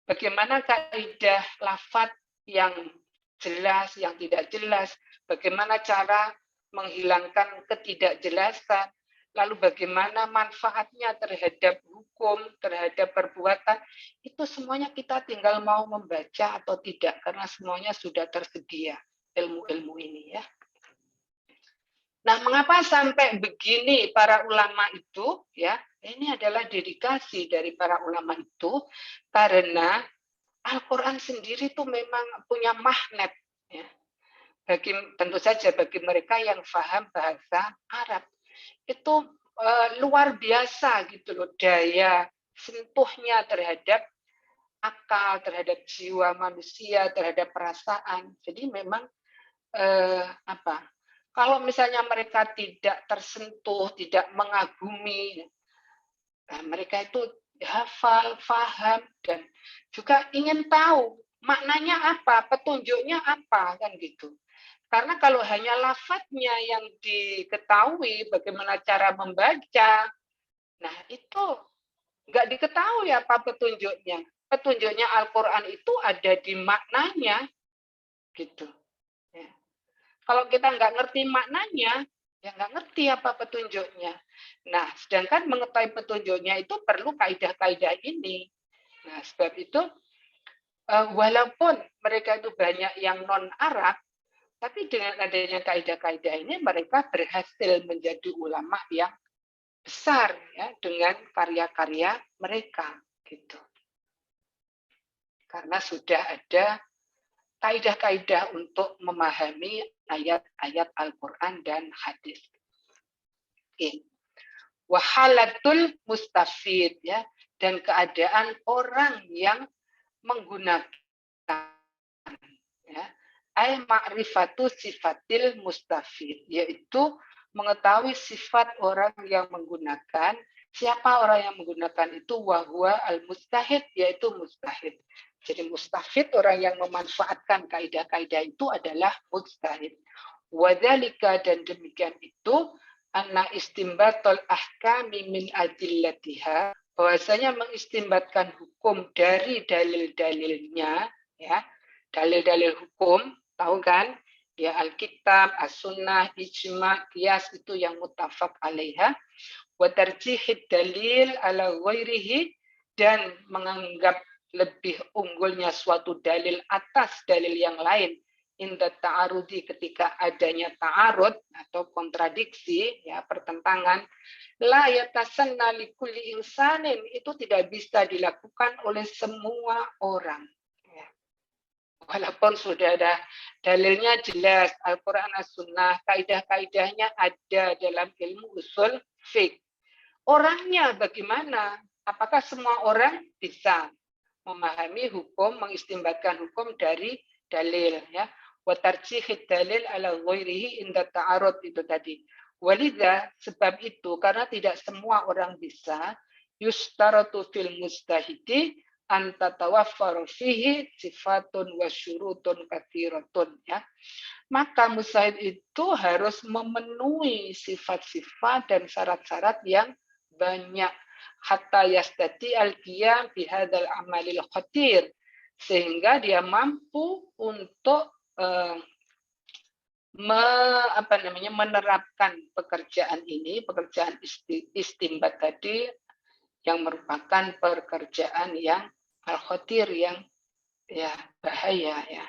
Bagaimana kaidah lafadz yang jelas, yang tidak jelas. Bagaimana cara menghilangkan ketidakjelasan. Lalu bagaimana manfaatnya terhadap hukum, terhadap perbuatan, itu semuanya kita tinggal mau membaca atau tidak, karena semuanya sudah tersedia ilmu-ilmu ini ya. Nah, mengapa sampai begini para ulama itu ya? Ini adalah dedikasi dari para ulama itu, karena Al-Quran sendiri itu memang punya magnet ya. Tentu saja bagi mereka yang paham bahasa Arab. Itu luar biasa gitu loh, daya sentuhnya terhadap akal, terhadap jiwa manusia, terhadap perasaan. Jadi memang kalau misalnya mereka tidak tersentuh, tidak mengagumi, mereka itu hafal, paham, dan juga ingin tahu maknanya apa, petunjuknya apa, kan gitu. Karena kalau hanya lafadznya yang diketahui, bagaimana cara membaca, nah itu nggak diketahui apa petunjuknya. Petunjuknya Al-Quran itu ada di maknanya, gitu. Ya. Kalau kita nggak ngerti maknanya, ya nggak ngerti apa petunjuknya. Nah, sedangkan mengetahui petunjuknya itu perlu kaidah-kaidah ini. Nah, sebab itu, walaupun mereka itu banyak yang non-Arab, tapi dengan adanya kaidah-kaidah ini mereka berhasil menjadi ulama yang besar ya dengan karya-karya mereka gitu. karena sudah ada kaidah-kaidah untuk memahami ayat-ayat Al-Quran dan hadis. Oke. Wahalatul mustafid, ya, dan keadaan orang yang menggunakan, ya, ay ma'rifatu sifatil mustafid, yaitu mengetahui sifat orang yang menggunakan. Siapa orang yang menggunakan itu? Wahwa al-mustahid, yaitu mustahid. Jadi mustahid, orang yang memanfaatkan kaidah-kaidah itu adalah mustahid. Wadzalika, dan demikian itu, anna istimbatul ahkami min adillatiha, bahwasanya mengistimbatkan hukum dari dalil-dalilnya, ya, dalil-dalil hukum, tahu kan? Ya, Alkitab, As-Sunnah, Ijma, Qiyas, itu yang muttafaq alaiha. Wa tarjihid dalil ala ghairihi, dan menganggap lebih unggulnya suatu dalil atas dalil yang lain. Inda ta'arudi, ketika adanya ta'arud atau kontradiksi, ya, pertentangan, la yatasanna likulli insanin, itu tidak bisa dilakukan oleh semua orang. Ya. Walaupun sudah ada dalilnya jelas, Al-Quran, As-Sunnah, kaidah-kaidahnya ada dalam ilmu usul fiqh. Orangnya bagaimana? Apakah semua orang bisa memahami hukum, mengistimbatkan hukum dari dalil, ya? Wa tarjihid dalil ala ghairihi inda ta'arud, itu tadi. Walidha, sebab itu, karena tidak semua orang bisa, yustaratu fil mustahidi an tatawaffar fihi sifatun wa syurutun katsiratun, ya. Maka mustahid itu harus memenuhi sifat-sifat dan syarat-syarat yang banyak, hatta yastati al-qiyam bihadzal amalil khatir, sehingga dia mampu untuk menerapkan pekerjaan ini, pekerjaan istimbat tadi, yang merupakan pekerjaan yang al-khatir, yang, ya, bahaya, ya.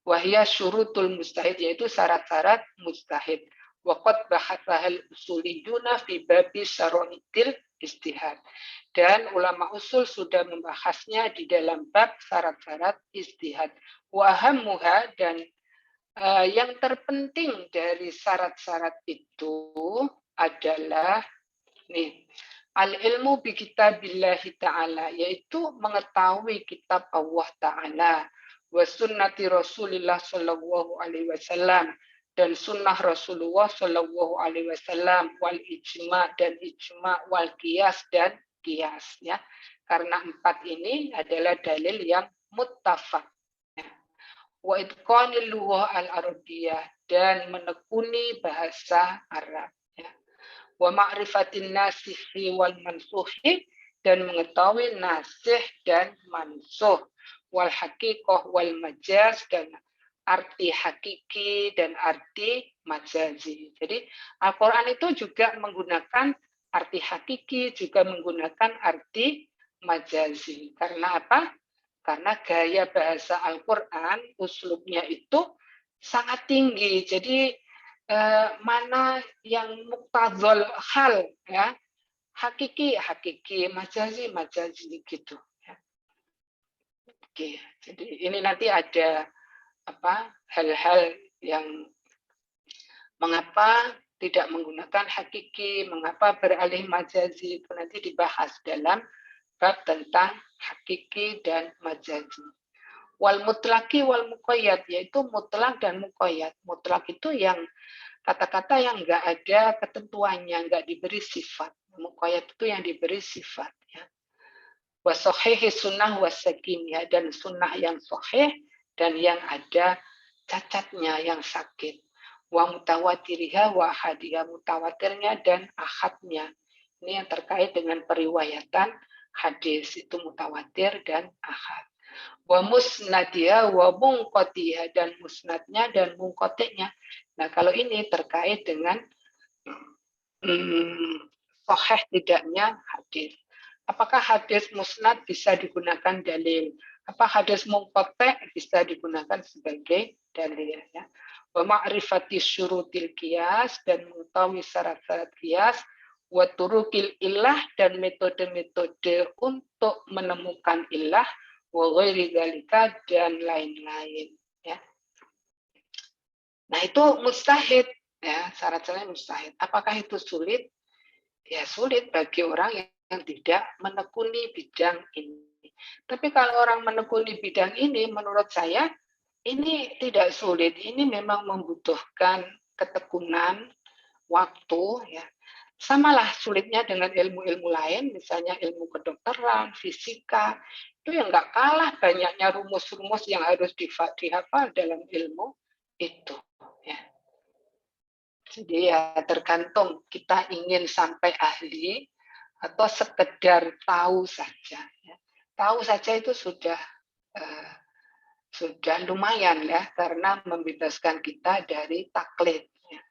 Wahya syurutul mustahid, yaitu syarat-syarat mustahid. Waqad bahatsahal usuliyuna fi babi syara'itil istihad. Dan ulama usul sudah membahasnya di dalam bab syarat-syarat istihad. Wa ahammuha, dan yang terpenting dari syarat-syarat itu adalah nih, al-ilmu bi kitabillahi ta'ala, yaitu mengetahui kitab Allah Ta'ala, wa sunnati Rasulillah sallallahu alaihi wasallam, dan sunnah Rasulullah sallallahu alaihi wasallam, wal ijma, dan ijma, wal qiyas, dan qiyas, ya. Karena 4 ini adalah dalil yang muttafaq. Wa itqanil lughah al-arabiyyah, dan menekuni bahasa Arab, ya. Wa ma'rifatin nasikhi wal mansukhi, dan mengetahui nasikh dan mansukh, wal haqiqah wal majaz, dan arti hakiki dan arti majazi. Jadi Al-Quran itu juga menggunakan arti hakiki, juga menggunakan arti majazi. Karena apa? Karena gaya bahasa Al-Quran, uslubnya itu sangat tinggi. Jadi mana yang muktadzal hal, ya, hakiki, majazi, gitu. Ya. Oke, jadi ini nanti ada hal-hal yang mengapa tidak menggunakan hakiki, mengapa beralih majazi, itu nanti dibahas dalam bab tentang hakiki dan majazi. Wal mutlaki wal muqayyad, yaitu mutlak dan muqayyad. Mutlak itu yang kata-kata yang enggak ada ketentuannya, enggak diberi sifat. Muqayyad itu yang diberi sifat, ya. Wa sahihi sunnah wa sakim, ya, dan sunnah yang sahih dan yang ada cacatnya, yang sakit. Wa mutawatiriha wa ahadiyah, mutawatirnya dan ahadnya. Ini yang terkait dengan periwayatan hadis, itu mutawatir dan ahad. Wa musnadiha wa munqatiha, dan musnadnya dan munqatinya. Nah, kalau ini terkait dengan sahih tidaknya hadis. Apakah hadis musnad bisa digunakan dalil? Apa hadis munqati bisa digunakan sebagai dalil, ya? Wa ma'rifati syurutil qiyas, dan mengetahui syarat-syarat qiyas, wa turukil illah, dan metode-metode untuk menemukan illah, wa ghairi dzalika, dan lain-lain, ya. Nah, itu mustahid, ya, syarat-syaratnya mustahid. Apakah itu sulit? Ya, sulit bagi orang yang tidak menekuni bidang ini. Tapi kalau orang menekuni bidang ini, menurut saya ini tidak sulit. Ini memang membutuhkan ketekunan, waktu, ya. Samalah sulitnya dengan ilmu-ilmu lain, misalnya ilmu kedokteran, fisika, itu yang nggak kalah banyaknya rumus-rumus yang harus dihafal dalam ilmu itu, ya. Jadi ya tergantung kita ingin sampai ahli atau sekedar tahu saja, ya. Tahu saja itu sudah lumayan, ya, karena membebaskan kita dari taklid, ya.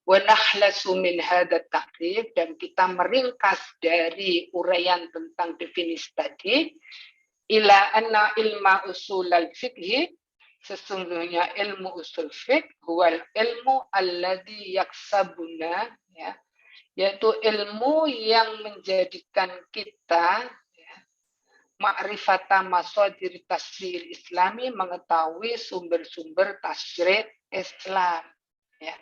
Wa nahlasu min hadza ta'rif, dan kita meringkas dari uraian tentang definisi tadi, ila anna ilma usul al-fiqh, sesungguhnya ilmu usul fiqh huwal ilmu alladzi yaksabuna, ya, yaitu ilmu yang menjadikan kita, ya, ma'rifata masadir tasrih islami, mengetahui sumber-sumber tasrih Islam, ya.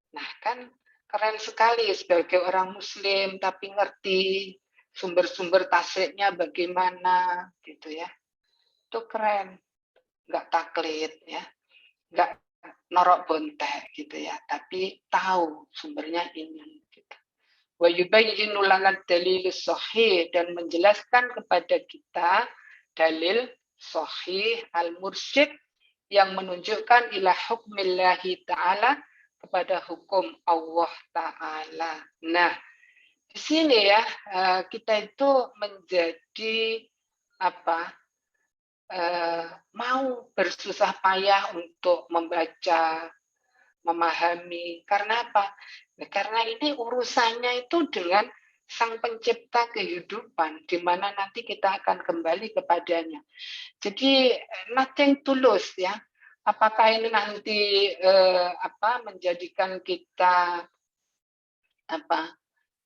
Nah, kan keren sekali sebagai orang muslim tapi ngerti sumber-sumber tasrihnya bagaimana, gitu, ya. Itu keren. Nggak taklid, ya. Nggak norok bontek, gitu, ya. Tapi tahu sumbernya ini, gitu. Wa yubayyinu lana dalil sahih, dan menjelaskan kepada kita dalil sahih al-mursyid yang menunjukkan ila hukmillahi ta'ala, kepada hukum Allah Ta'ala. Nah, di sini, ya, kita itu menjadi mau bersusah payah untuk membaca, memahami. Karena apa? Karena ini urusannya itu dengan Sang Pencipta kehidupan, di mana nanti kita akan kembali kepadanya. Jadi nothing tulus, ya. Apakah ini nanti menjadikan kita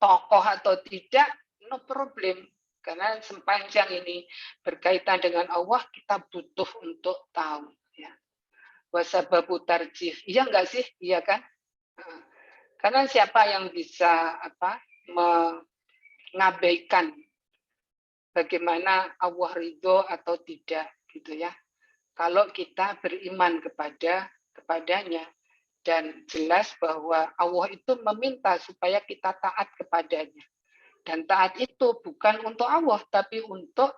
tokoh atau tidak, no problem. Karena sepanjang ini berkaitan dengan Allah, kita butuh untuk tahu, ya. Wasababu tarjih, iya enggak sih? Iya kan? Karena siapa yang bisa mengabaikan bagaimana Allah ridho atau tidak, gitu, ya. Kalau kita beriman kepadanya, dan jelas bahwa Allah itu meminta supaya kita taat kepadanya. Dan taat itu bukan untuk Allah, tapi untuk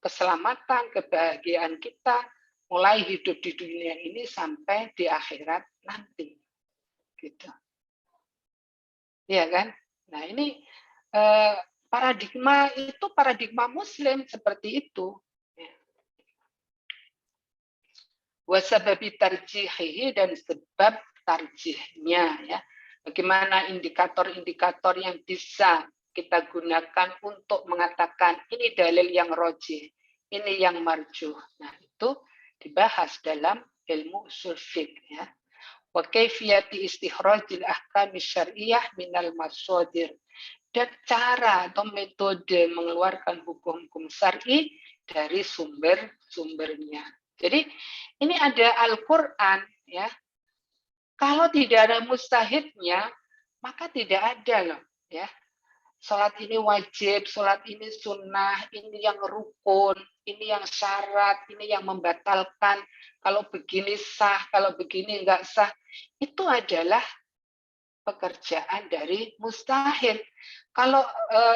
keselamatan, kebahagiaan kita, mulai hidup di dunia ini sampai di akhirat nanti. Gitu. Iya kan? Nah, ini paradigma itu paradigma Muslim seperti itu. Wasababi tarjihihi, dan sebab tarjihnya, ya. Bagaimana indikator-indikator yang bisa kita gunakan untuk mengatakan ini dalil yang rojih, ini yang marjuh. Nah, itu dibahas dalam ilmu ushul fiqh, ya. Wa kaifiyati istikhrajil ahkam syar'iyyah minal masadir, dan cara atau metode mengeluarkan hukum-hukum syar'i dari sumber-sumbernya. Jadi ini ada Al-Quran, ya. Kalau tidak ada mustahidnya, maka tidak ada loh, ya. Sholat ini wajib, sholat ini sunnah, ini yang rukun, ini yang syarat, ini yang membatalkan. Kalau begini sah, kalau begini enggak sah. Itu adalah pekerjaan dari mustahid. Kalau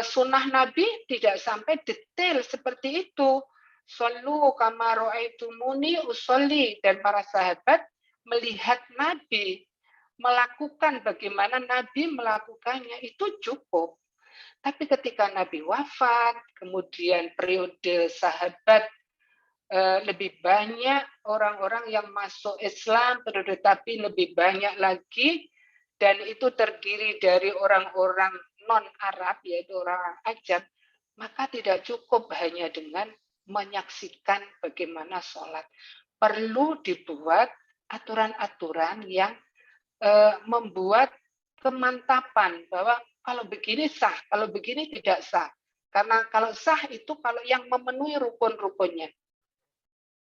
sunnah Nabi tidak sampai detail seperti itu. Shallu kama ra'aitumuni usolli, dan para sahabat melihat Nabi melakukan bagaimana Nabi melakukannya, itu cukup. Tapi ketika Nabi wafat, kemudian periode sahabat lebih banyak orang-orang yang masuk Islam, tetapi lebih banyak lagi, dan itu terdiri dari orang-orang non-Arab, yaitu orang ajam, maka tidak cukup hanya dengan menyaksikan bagaimana sholat. Perlu dibuat aturan-aturan yang membuat kemantapan bahwa kalau begini sah, kalau begini tidak sah. Karena kalau sah itu kalau yang memenuhi rukun-rukunnya.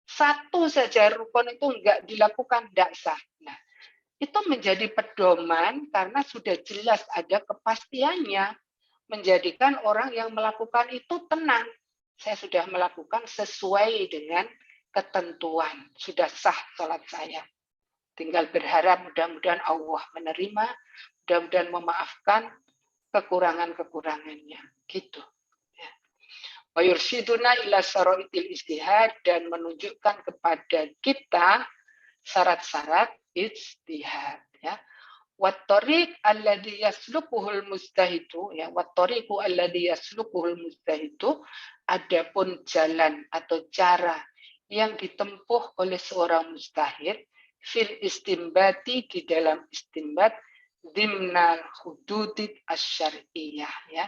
Satu saja rukun itu enggak dilakukan, tidak sah. Nah, itu menjadi pedoman karena sudah jelas ada kepastiannya. Menjadikan orang yang melakukan itu tenang. Saya sudah melakukan sesuai dengan ketentuan. Sudah sah sholat saya. Tinggal berharap mudah-mudahan Allah menerima, mudah-mudahan memaafkan kekurangan-kekurangannya. Gitu. Wa yursyiduna ila syara'itil ijtihad, dan menunjukkan kepada kita syarat-syarat ijtihad. Ya. Wat-tariq alladhi yaslukuhul mustahidu, ya, wat-tariqu alladhi yaslukuhul mustahidu, adapun jalan atau cara yang ditempuh oleh seorang mujtahid fil istimbati, di dalam istimbat, dimnal hududid asyariyah, ya,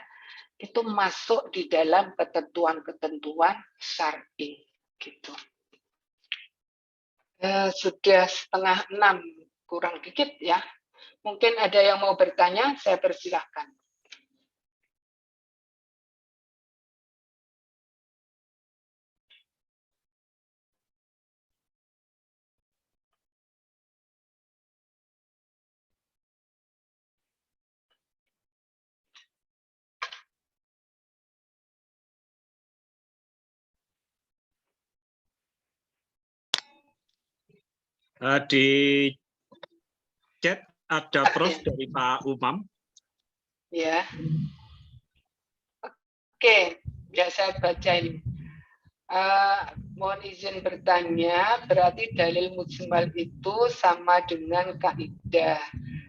itu masuk di dalam ketentuan-ketentuan syar'i, gitu. Sudah 5:30, kurang dikit ya. Mungkin ada yang mau bertanya, saya persilahkan. Di chat ada Prof dari Pak Umam. Ya. Oke, ya saya baca ini. Mohon izin bertanya, berarti dalil mujmal itu sama dengan kaidah,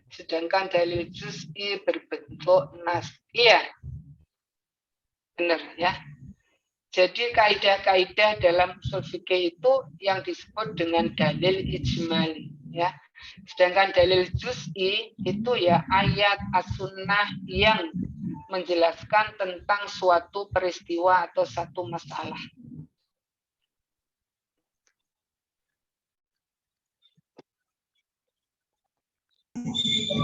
sedangkan dalil juz'i berbentuk nas. Iya, benar ya. Jadi kaidah-kaidah dalam usul fikih itu yang disebut dengan dalil ijmali, ya. Sedangkan dalil juz'i itu ya ayat as-sunnah yang menjelaskan tentang suatu peristiwa atau satu masalah.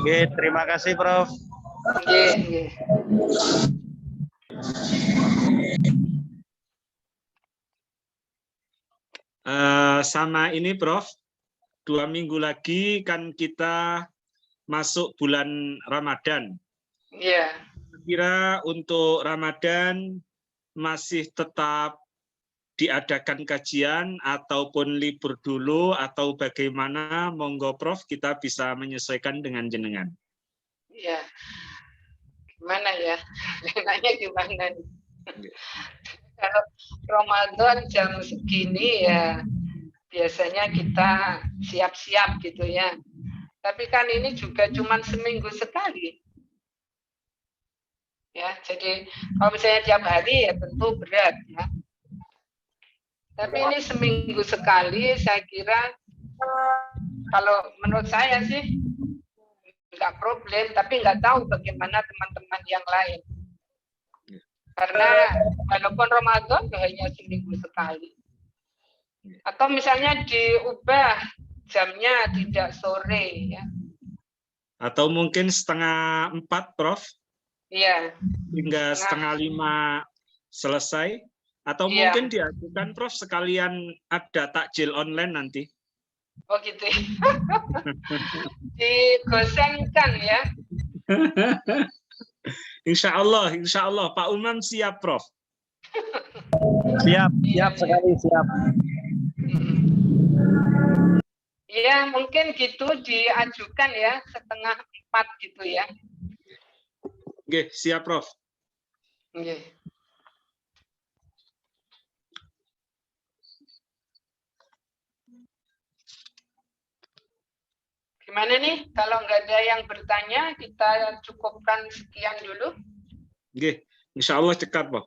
Oke, terima kasih Prof. Oke. Sama ini Prof, 2 minggu lagi kan kita masuk bulan Ramadan. Iya. Kira untuk Ramadan masih tetap diadakan kajian ataupun libur dulu atau bagaimana? Monggo Prof, kita bisa menyesuaikan dengan jenengan. Iya. Gimana ya? Nanya gimana? Kalau Ramadan jam segini ya biasanya kita siap-siap gitu ya. Tapi kan ini juga cuma seminggu sekali. Ya, jadi kalau misalnya tiap hari ya tentu berat ya. Tapi ini seminggu sekali, saya kira kalau menurut saya sih nggak problem, tapi nggak tahu bagaimana teman-teman yang lain. Karena walaupun Ramadan hanya seminggu sekali. Atau misalnya diubah jamnya tidak sore ya. Atau mungkin 3:30 Prof? Iya. Hingga 4:30 selesai. Atau iya. Mungkin diajukan Prof sekalian ada takjil online nanti. Oh gitu. Digosenkan ya. Insya Allah Pak Umam siap Prof. Siap sekali, siap. Iya, mungkin gitu diajukan ya 3:30 gitu ya. Oke, siap Prof. Oke. Gimana nih? Kalau nggak ada yang bertanya, kita cukupkan sekian dulu. Oke, insya Allah cekat Prof.